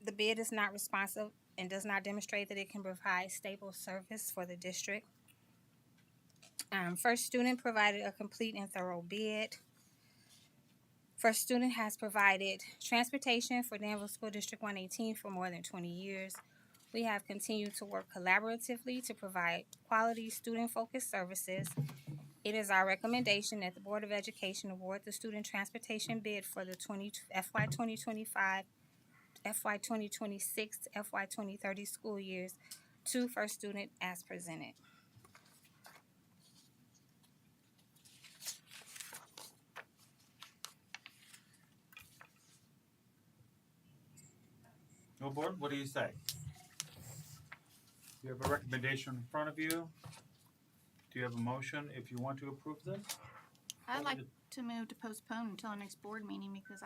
Speaker 16: the bid is not responsive and does not demonstrate that it can provide stable service for the district. First Student provided a complete and thorough bid. First Student has provided transportation for Danville School District 118 for more than 20 years. We have continued to work collaboratively to provide quality student-focused services. It is our recommendation that the Board of Education award the student transportation bid for the FY 2025, FY 2026, FY 2030 school years to First Student as presented.
Speaker 2: No, board, what do you say? You have a recommendation in front of you. Do you have a motion if you want to approve this?
Speaker 17: I'd like to move to postpone until our next board meeting because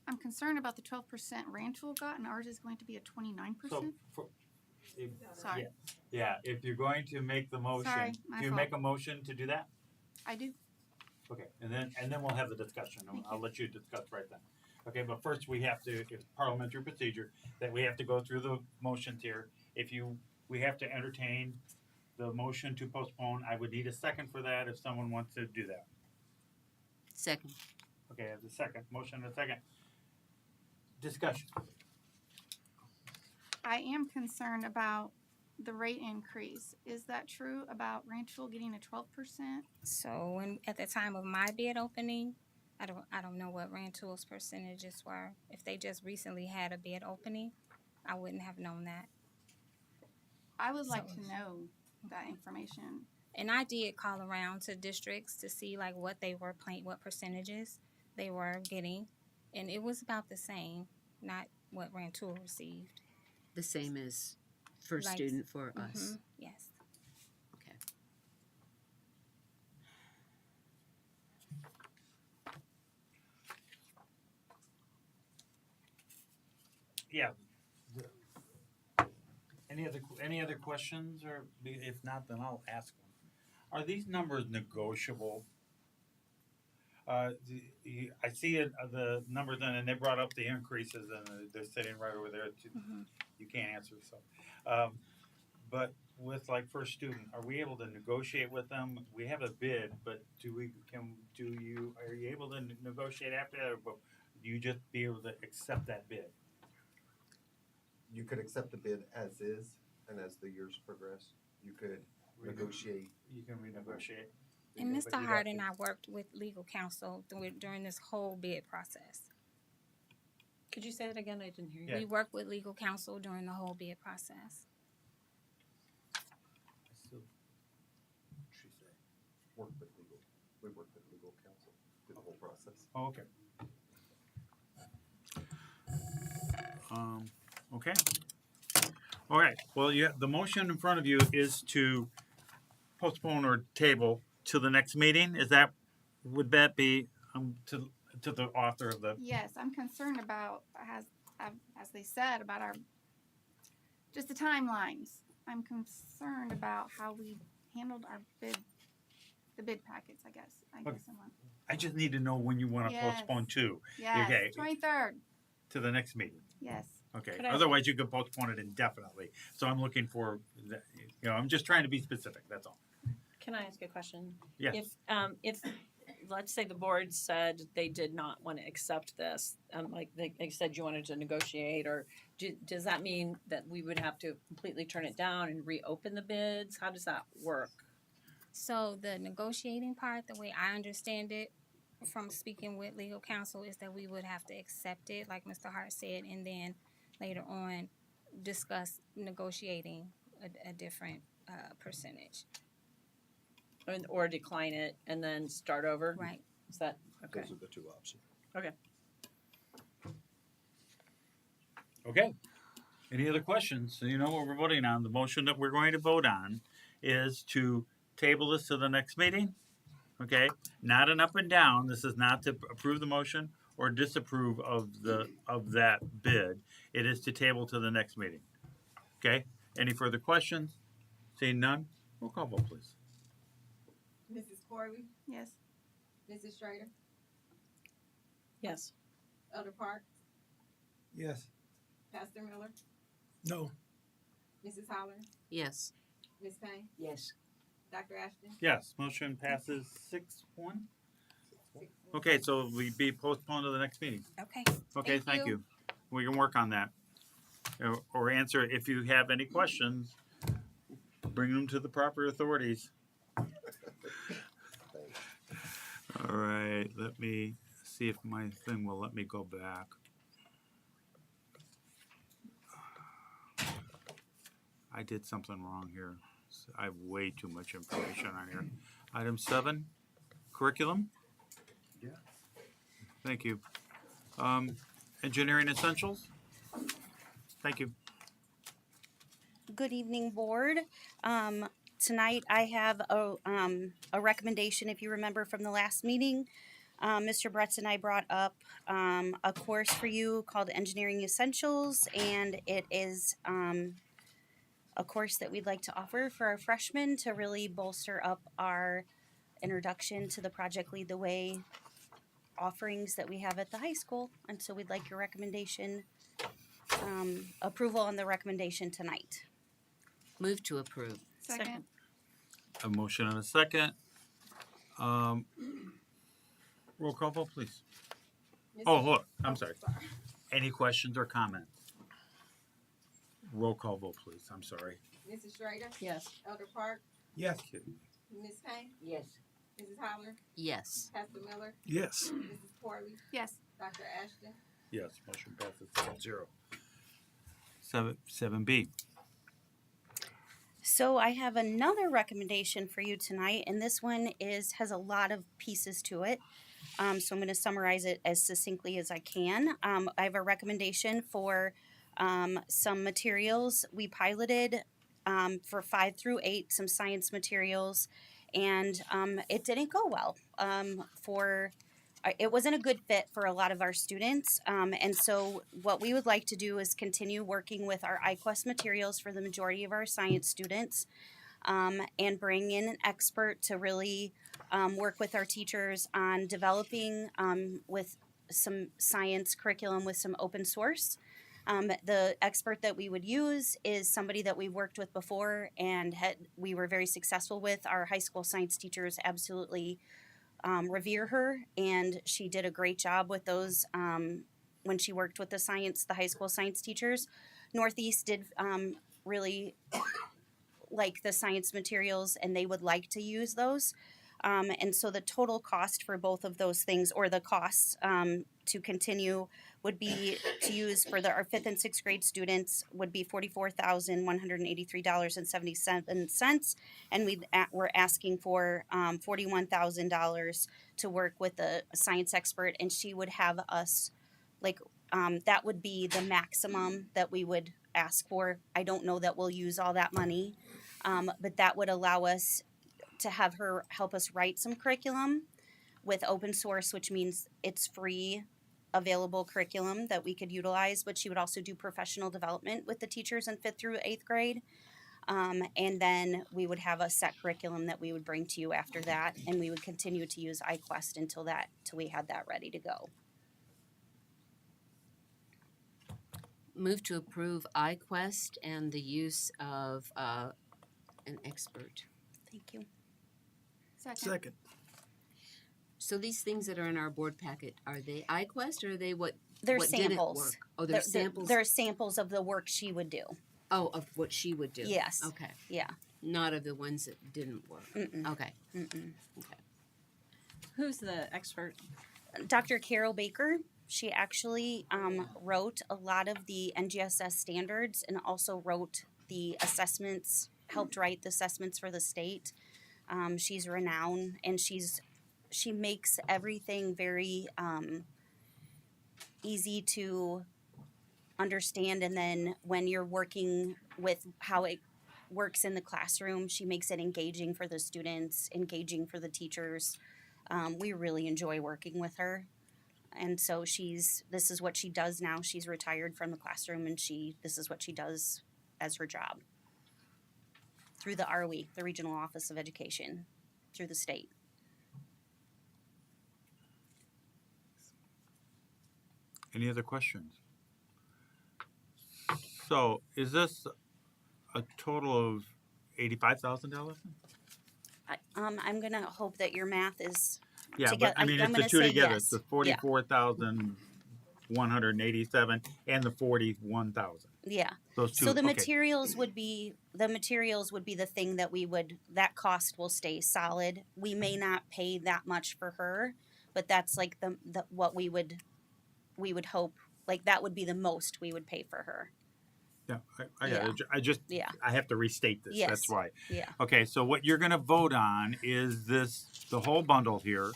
Speaker 17: I'm concerned about the 12% Rantoul got and ours is going to be a 29%. Sorry.
Speaker 2: Yeah, if you're going to make the motion,
Speaker 17: Sorry,
Speaker 2: do you make a motion to do that?
Speaker 17: I do.
Speaker 2: Okay, and then we'll have the discussion. I'll let you discuss right then. Okay, but first we have to, it's parliamentary procedure, that we have to go through the motions here. We have to entertain the motion to postpone. I would need a second for that if someone wants to do that.
Speaker 18: Second.
Speaker 2: Okay, I have a second. Motion and a second. Discussion.
Speaker 17: I am concerned about the rate increase. Is that true about Rantoul getting a 12%?
Speaker 16: So at the time of my bid opening, I don't know what Rantoul's percentages were. If they just recently had a bid opening, I wouldn't have known that.
Speaker 17: I would like to know that information.
Speaker 16: And I did call around to districts to see like what they were playing, what percentages they were getting. and it was about the same, not what Rantoul received.
Speaker 18: The same as for
Speaker 16: Like-
Speaker 18: student for us.
Speaker 16: Yes.
Speaker 18: Okay.
Speaker 2: Yeah. Any other questions, or if not, then I'll ask one. Are these numbers negotiable? I see it, the numbers, and they brought up the increases, and they're sitting right over there. You can't answer, so. But with like first student, are we able to negotiate with them? We have a bid, but are you able to negotiate after that, or do you just be able to accept that bid?
Speaker 19: You could accept the bid as is, and as the years progress, you could negotiate.
Speaker 2: You can renegotiate.
Speaker 16: And
Speaker 2: But
Speaker 16: Mr.
Speaker 2: you'd have
Speaker 16: Hart
Speaker 2: to-
Speaker 16: and I worked with legal counsel during this whole bid process.
Speaker 3: Could you say that again? I didn't hear you.
Speaker 16: We worked with legal counsel during the whole bid process.
Speaker 2: She said.
Speaker 19: We worked with legal counsel through the whole process.
Speaker 2: Oh, okay. Okay. All right, well, the motion in front of you is to postpone or table to the next meeting. Would that be, to the author of the,
Speaker 17: Yes, I'm concerned about, as they said, about just the timelines. I'm concerned about how we handled the bid packets, I guess.
Speaker 2: I just need to know when you want to
Speaker 17: Yes.
Speaker 2: postpone to.
Speaker 17: Yes,
Speaker 2: Okay,
Speaker 17: 23rd,
Speaker 2: to the next meeting.
Speaker 17: yes.
Speaker 2: Okay,
Speaker 3: Could I-
Speaker 2: otherwise you could postpone it indefinitely. So I'm looking for, I'm just trying to be specific, that's all.
Speaker 3: Can I ask a question?
Speaker 2: Yeah.
Speaker 3: If let's say the board said they did not want to accept this, like they said you wanted to negotiate, or does that mean that we would have to completely turn it down and reopen the bids? How does that work?
Speaker 16: So the negotiating part, the way I understand it from speaking with legal counsel, is that we would have to accept it, like Mr. Hart said, and then later on discuss negotiating a different percentage.
Speaker 3: Or decline it and then start over?
Speaker 16: Right.
Speaker 3: Is that, okay.
Speaker 11: Those are the two options.
Speaker 3: Okay.
Speaker 2: Okay. Any other questions? So you know what we're voting on. The motion that we're going to vote on is to table this to the next meeting. Okay? Not an up and down. This is not to approve the motion or disapprove of that bid. It is to table to the next meeting. Okay? Any further questions? Seeing none? Roll call vote, please.
Speaker 5: Mrs. Corley,
Speaker 17: Yes.
Speaker 5: Mrs. Schrader,
Speaker 3: Yes.
Speaker 5: Elder Parks,
Speaker 4: Yes.
Speaker 5: Pastor Miller,
Speaker 4: No.
Speaker 5: Mrs. Holler,
Speaker 18: Yes.
Speaker 5: Ms. Payne,
Speaker 18: Yes.
Speaker 5: Dr. Ashton.
Speaker 2: Yes, motion passes 6-1. Okay, so we be postponed to the next meeting.
Speaker 16: Okay.
Speaker 2: Okay, thank you. We can work on that. Or answer, if you have any questions, bring them to the proper authorities. All right, let me see if my thing will let me go back. I did something wrong here. I have way too much information on here. Item 7, curriculum.
Speaker 19: Yeah.
Speaker 2: Thank you. Engineering essentials. Thank you.
Speaker 12: Good evening, board. Tonight I have a recommendation, if you remember from the last meeting. Mr. Bretz and I brought up a course for you called Engineering Essentials, and it is a course that we'd like to offer for our freshmen to really bolster up our introduction to the Project Lead the Way offerings that we have at the high school. And so we'd like your recommendation, approval on the recommendation tonight.
Speaker 18: Move to approve.
Speaker 17: Second.
Speaker 2: A motion and a second. Roll call vote, please. Oh, hold on. I'm sorry. Any questions or comments? Roll call vote, please. I'm sorry.
Speaker 5: Mrs. Schrader,
Speaker 3: Yes.
Speaker 5: Elder Parks,
Speaker 4: Yes.
Speaker 5: Ms. Payne,
Speaker 18: Yes.
Speaker 5: Mrs. Holler,
Speaker 18: Yes.
Speaker 5: Pastor Miller,
Speaker 4: Yes.
Speaker 5: Mrs. Corley,
Speaker 17: Yes.
Speaker 5: Dr. Ashton.
Speaker 2: Yes, motion passes 7-0. 7B.
Speaker 12: So I have another recommendation for you tonight, and this one has a lot of pieces to it. So I'm going to summarize it as succinctly as I can. I have a recommendation for some materials. We piloted for 5 through 8 some science materials, and it didn't go well. It wasn't a good fit for a lot of our students, and so what we would like to do is continue working with our iQuest materials for the majority of our science students, and bring in an expert to really work with our teachers on developing with some science curriculum with some open source. The expert that we would use is somebody that we worked with before and we were very successful with. Our high school science teachers absolutely revere her, and she did a great job with those when she worked with the high school science teachers. Northeast did really like the science materials, and they would like to use those. And so the total cost for both of those things, or the costs to continue, would be to use for our 5th and 6th grade students would be $44,183.77, and we're asking for $41,000 to work with a science expert, and she would have us that would be the maximum that we would ask for. I don't know that we'll use all that money, but that would allow us to have her help us write some curriculum with open source, which means it's free available curriculum that we could utilize, but she would also do professional development with the teachers in 5th through 8th grade. And then we would have a set curriculum that we would bring to you after that, and we would continue to use iQuest until we had that ready to go.
Speaker 18: Move to approve iQuest and the use of an expert.
Speaker 12: Thank you.
Speaker 17: Second.
Speaker 18: So these things that are in our board packet, are they iQuest or are they what
Speaker 12: They're
Speaker 18: what didn't
Speaker 12: samples.
Speaker 18: work? Oh, they're samples.
Speaker 12: They're samples of the work she would do.
Speaker 18: Oh, of what she would do.
Speaker 12: Yes.
Speaker 18: Okay.
Speaker 12: Yeah.
Speaker 18: Not of the ones that didn't work.
Speaker 12: Mm-mm.
Speaker 18: Okay.
Speaker 12: Mm-mm.
Speaker 18: Okay.
Speaker 3: Who's the expert?
Speaker 12: Dr. Carol Baker. She actually wrote a lot of the NGSS standards and also wrote the assessments, helped write the assessments for the state. She's renowned, and she makes everything very easy to understand, and then when you're working with how it works in the classroom, she makes it engaging for the students, engaging for the teachers. We really enjoy working with her, and so this is what she does now. She's retired from the classroom, and this is what she does as her job through the ROE, the Regional Office of Education, through the state.
Speaker 1: Any other questions? So is this a total of $85,000?
Speaker 12: I'm gonna hope that your math is
Speaker 1: Yeah,
Speaker 12: together.
Speaker 1: but I mean,
Speaker 12: I'm
Speaker 1: it's the
Speaker 12: gonna
Speaker 1: two
Speaker 12: say
Speaker 1: together.
Speaker 12: yes.
Speaker 1: It's the 44,187 and the 41,000.
Speaker 12: Yeah.
Speaker 1: Those two.
Speaker 12: So the
Speaker 1: okay.
Speaker 12: materials would be the thing that cost will stay solid. We may not pay that much for her, but that's like the what we would hope, like that would be the most we would pay for her.
Speaker 1: Yeah, I got it. I just I have to restate this.
Speaker 12: Yes.
Speaker 1: That's why.
Speaker 12: Yeah.
Speaker 1: Okay, so what you're going to vote on is the whole bundle here.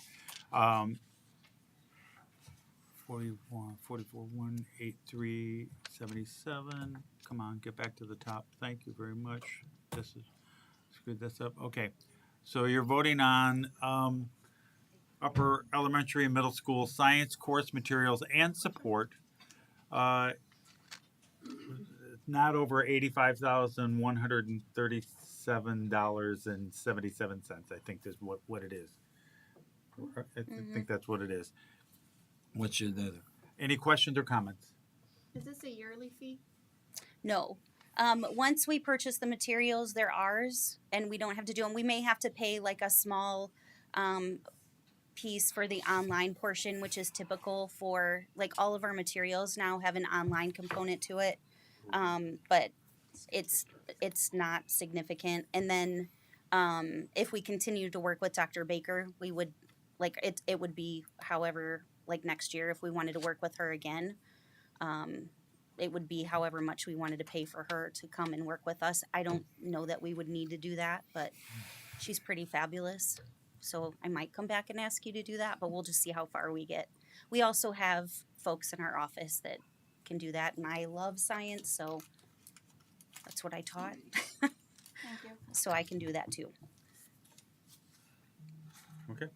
Speaker 1: 41, 44, 183, 77. Come on, get back to the top. Thank you very much. Screwed this up. Okay, so you're voting on upper elementary and middle school science course materials and support. Not over $85,137.77. I think is what it is. I think that's what it is. What's your other? Any questions or comments?
Speaker 17: Is this a yearly fee?
Speaker 12: No. Once we purchase the materials, they're ours, and we don't have to do them. We may have to pay like a small piece for the online portion, which is typical for like all of our materials now have an online component to it, but it's not significant. And then if we continue to work with Dr. Baker, we would it would be however, like next year if we wanted to work with her again. It would be however much we wanted to pay for her to come and work with us. I don't know that we would need to do that, but she's pretty fabulous. So I might come back and ask you to do that, but we'll just see how far we get. We also have folks in our office that can do that, and I love science, so that's what I taught.
Speaker 17: Thank you.
Speaker 12: So I can do that too.
Speaker 1: Okay.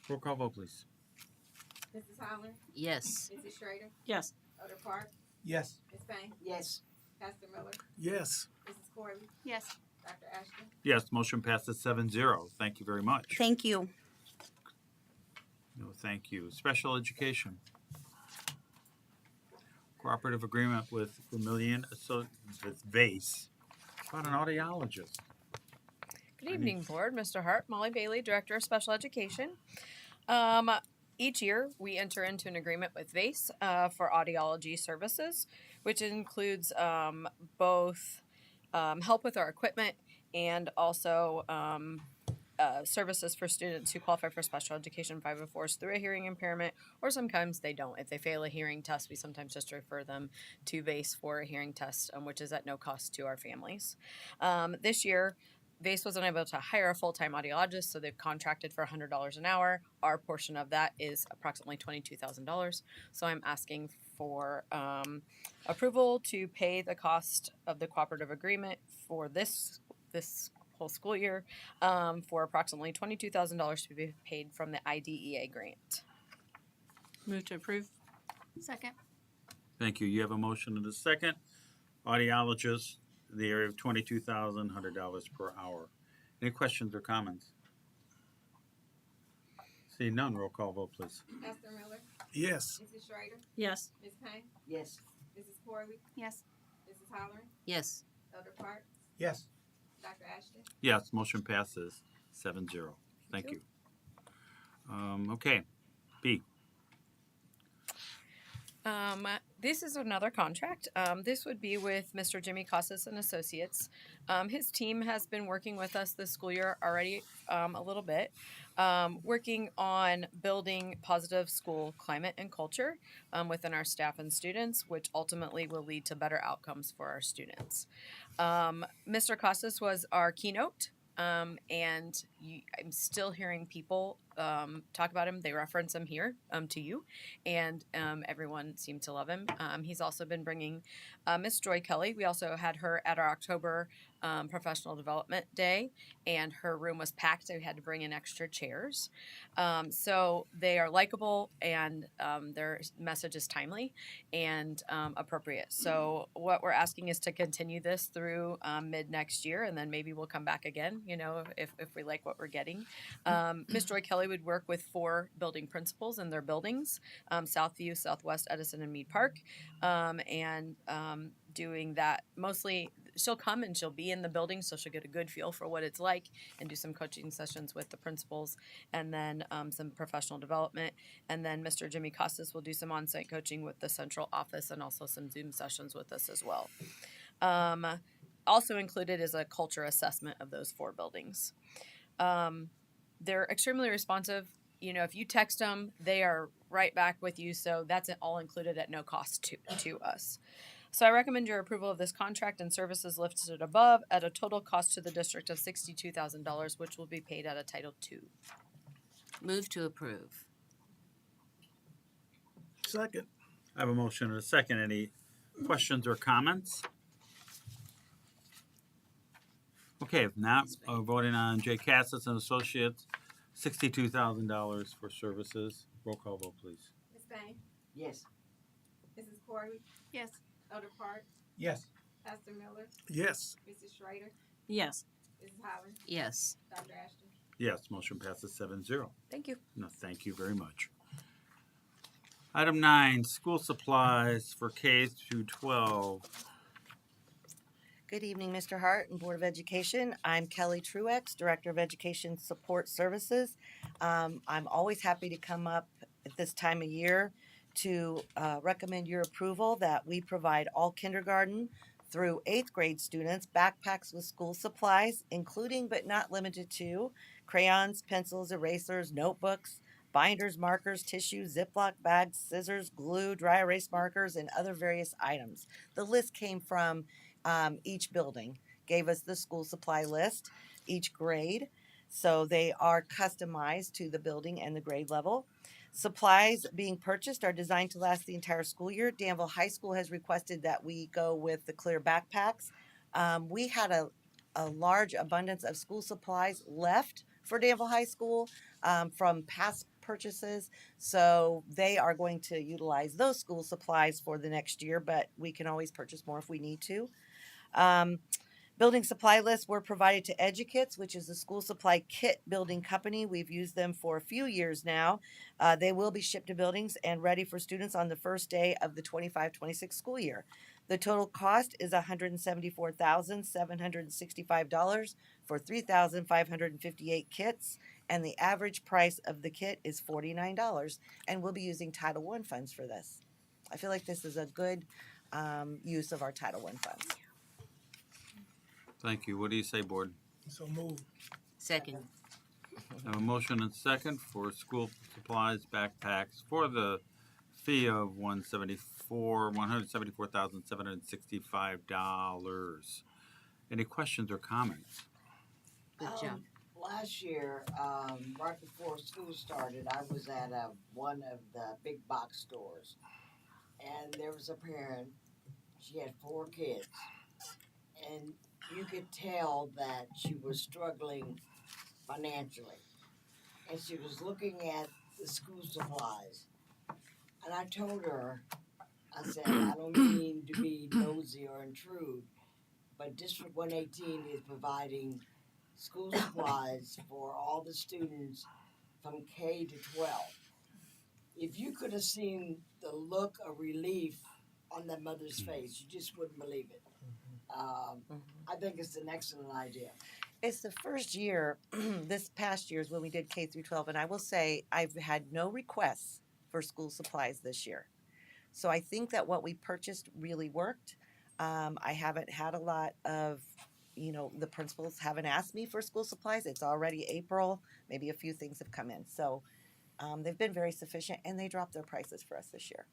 Speaker 1: Roll call vote, please.
Speaker 5: Mrs. Holler,
Speaker 18: Yes.
Speaker 5: Mrs. Schrader,
Speaker 3: Yes.
Speaker 5: Elder Park,
Speaker 4: Yes.
Speaker 5: Ms. Payne,
Speaker 12: Yes.
Speaker 5: Pastor Miller,
Speaker 1: Yes.
Speaker 5: Mrs. Corley,
Speaker 17: Yes.
Speaker 5: Dr. Ashton.
Speaker 1: Yes, motion passes 7-0. Thank you very much.
Speaker 12: Thank you.
Speaker 1: No, thank you. Special education. Cooperative agreement with Vermillion with VACE about an audiologist.
Speaker 20: Good evening, Board. Mr. Hart, Molly Bailey, Director of Special Education. Each year, we enter into an agreement with VACE for audiology services, which includes both help with our equipment and also services for students who qualify for special education 504s through a hearing impairment, or sometimes they don't. If they fail a hearing test, we sometimes just refer them to VACE for a hearing test, which is at no cost to our families. This year, VACE wasn't able to hire a full-time audiologist, so they've contracted for $100 an hour. Our portion of that is approximately $22,000. So I'm asking for approval to pay the cost of the cooperative agreement for this whole school year for approximately $22,000 to be paid from the IDEA grant.
Speaker 3: Move to approve.
Speaker 17: Second.
Speaker 1: Thank you. You have a motion and a second. Audiologist, the area of $22,100 per hour. Any questions or comments? See none. Roll call vote, please.
Speaker 5: Pastor Miller,
Speaker 4: Yes.
Speaker 5: Mrs. Schrader,
Speaker 3: Yes.
Speaker 5: Ms. Payne,
Speaker 12: Yes.
Speaker 5: Mrs. Corley,
Speaker 17: Yes.
Speaker 5: Mrs. Holler,
Speaker 18: Yes.
Speaker 5: Elder Park,
Speaker 4: Yes.
Speaker 5: Dr. Ashton.
Speaker 1: Yes, motion passes 7-0. Thank you. Okay. B.
Speaker 20: This is another contract. This would be with Mr. Jimmy Casas and Associates. His team has been working with us this school year already a little bit, working on building positive school climate and culture within our staff and students, which ultimately will lead to better outcomes for our students. Mr. Casas was our keynote. I'm still hearing people talk about him. They reference him here to you, and everyone seemed to love him. He's also been bringing Miss Joy Kelly. We also had her at our October professional development day, and her room was packed, so we had to bring in extra chairs. So they are likable, and their message is timely and appropriate. So what we're asking is to continue this through mid next year, and then maybe we'll come back again, if we like what we're getting. Ms. Joy Kelly would work with 4 building principals in their buildings, Southview, Southwest, Edison, and Mead Park, and doing that mostly. She'll come and she'll be in the building, so she'll get a good feel for what it's like and do some coaching sessions with the principals, and then some professional development. And then Mr. Jimmy Casas will do some on-site coaching with the central office and also some Zoom sessions with us as well. Also included is a culture assessment of those 4 buildings. They're extremely responsive. If you text them, they are right back with you, so that's all included at no cost to us. So I recommend your approval of this contract and services listed above at a total cost to the district of $62,000, which will be paid out of Title II.
Speaker 18: Move to approve.
Speaker 4: Second.
Speaker 1: I have a motion and a second. Any questions or comments? Okay, if not, voting on J. Cassis and Associates, $62,000 for services. Roll call vote, please.
Speaker 5: Ms. Payne,
Speaker 12: Yes.
Speaker 5: Mrs. Corley,
Speaker 17: Yes.
Speaker 5: Elder Park,
Speaker 4: Yes.
Speaker 5: Pastor Miller,
Speaker 4: Yes.
Speaker 5: Mrs. Schrader,
Speaker 3: Yes.
Speaker 5: Mrs. Holler,
Speaker 18: Yes.
Speaker 5: Dr. Ashton.
Speaker 1: Yes, motion passes 7-0.
Speaker 20: Thank you.
Speaker 1: No, thank you very much. Item 9, school supplies for K through 12.
Speaker 12: Good evening, Mr. Hart and Board of Education. I'm Kelly Truex, Director of Education Support Services. I'm always happy to come up at this time of year to recommend your approval that we provide all kindergarten through 8th grade students backpacks with school supplies, including but not limited to crayons, pencils, erasers, notebooks, binders, markers, tissues, Ziploc bags, scissors, glue, dry erase markers, and other various items. The list came from each building, gave us the school supply list, each grade.
Speaker 21: So they are customized to the building and the grade level. Supplies being purchased are designed to last the entire school year. Danville High School has requested that we go with the clear backpacks. We had a large abundance of school supplies left for Danville High School from past purchases. So they are going to utilize those school supplies for the next year, but we can always purchase more if we need to. Building supply lists were provided to Educats, which is a school supply kit building company. We've used them for a few years now. They will be shipped to buildings and ready for students on the first day of the 25-26 school year. The total cost is $174,765 for 3,558 kits, and the average price of the kit is $49, and we'll be using Title I funds for this. I feel like this is a good use of our Title I funds.
Speaker 1: Thank you. What do you say, board?
Speaker 22: So moved.
Speaker 18: Second.
Speaker 1: I have a motion and second for school supplies backpacks for the fee of $174,765. Any questions or comments?
Speaker 18: Good job.
Speaker 23: Last year, right before school started, I was at one of the big box stores, and there was a parent. She had 4 kids, and you could tell that she was struggling financially, and she was looking at the school supplies. And I told her, I said, I don't mean to be nosy or intrude, but District 118 is providing school supplies for all the students from K to 12. If you could have seen the look of relief on that mother's face, you just wouldn't believe it. I think it's an excellent idea.
Speaker 21: It's the first year, this past year is when we did K through 12, and I will say I've had no requests for school supplies this year. So I think that what we purchased really worked. I haven't had a lot of, the principals haven't asked me for school supplies. It's already April. Maybe a few things have come in. So they've been very sufficient, and they dropped their prices for us this year.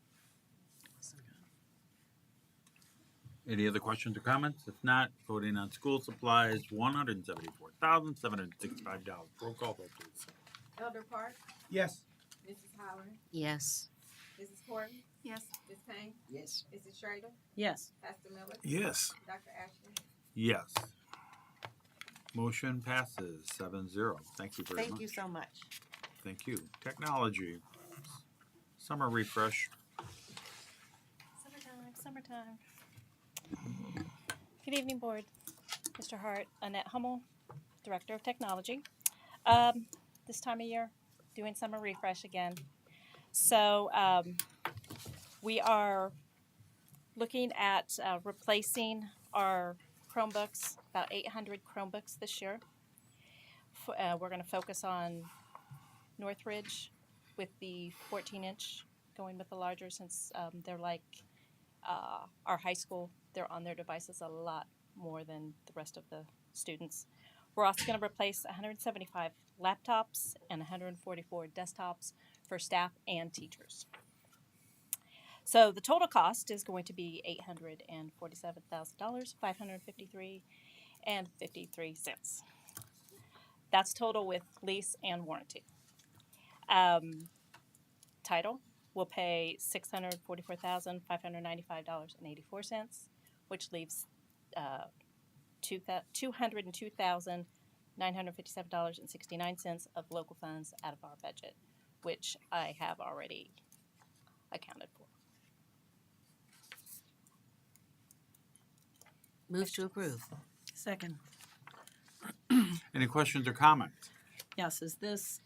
Speaker 1: Any other questions or comments? If not, voting on school supplies, $174,765. Roll call vote, please.
Speaker 5: Elder Park,
Speaker 22: Yes.
Speaker 5: Mrs. Howard,
Speaker 18: Yes.
Speaker 5: Mrs. Horton,
Speaker 17: Yes.
Speaker 5: Ms. Payne,
Speaker 23: Yes.
Speaker 5: Mrs. Schrader,
Speaker 3: Yes.
Speaker 5: Pastor Miller,
Speaker 22: Yes.
Speaker 5: Dr. Ashton.
Speaker 1: Yes. Motion passes 7-0. Thank you very much.
Speaker 21: Thank you so much.
Speaker 1: Thank you. Technology. Summer refresh.
Speaker 24: Summertime. Good evening, board. Mr. Hart, Annette Hummel, Director of Technology. This time of year, doing summer refresh again. So we are looking at replacing our Chromebooks, about 800 Chromebooks this year. We're going to focus on Northridge with the 14-inch, going with the larger since they're like our high school. They're on their devices a lot more than the rest of the students. We're also going to replace 175 laptops and 144 desktops for staff and teachers. So the total cost is going to be $847,000, $553.53. That's total with lease and warranty. Title will pay $644,595.84, which leaves $202,957.69 of local funds out of our budget, which I have already accounted for.
Speaker 18: Move to approve.
Speaker 3: Second.
Speaker 1: Any questions or comments?
Speaker 3: Yes, is this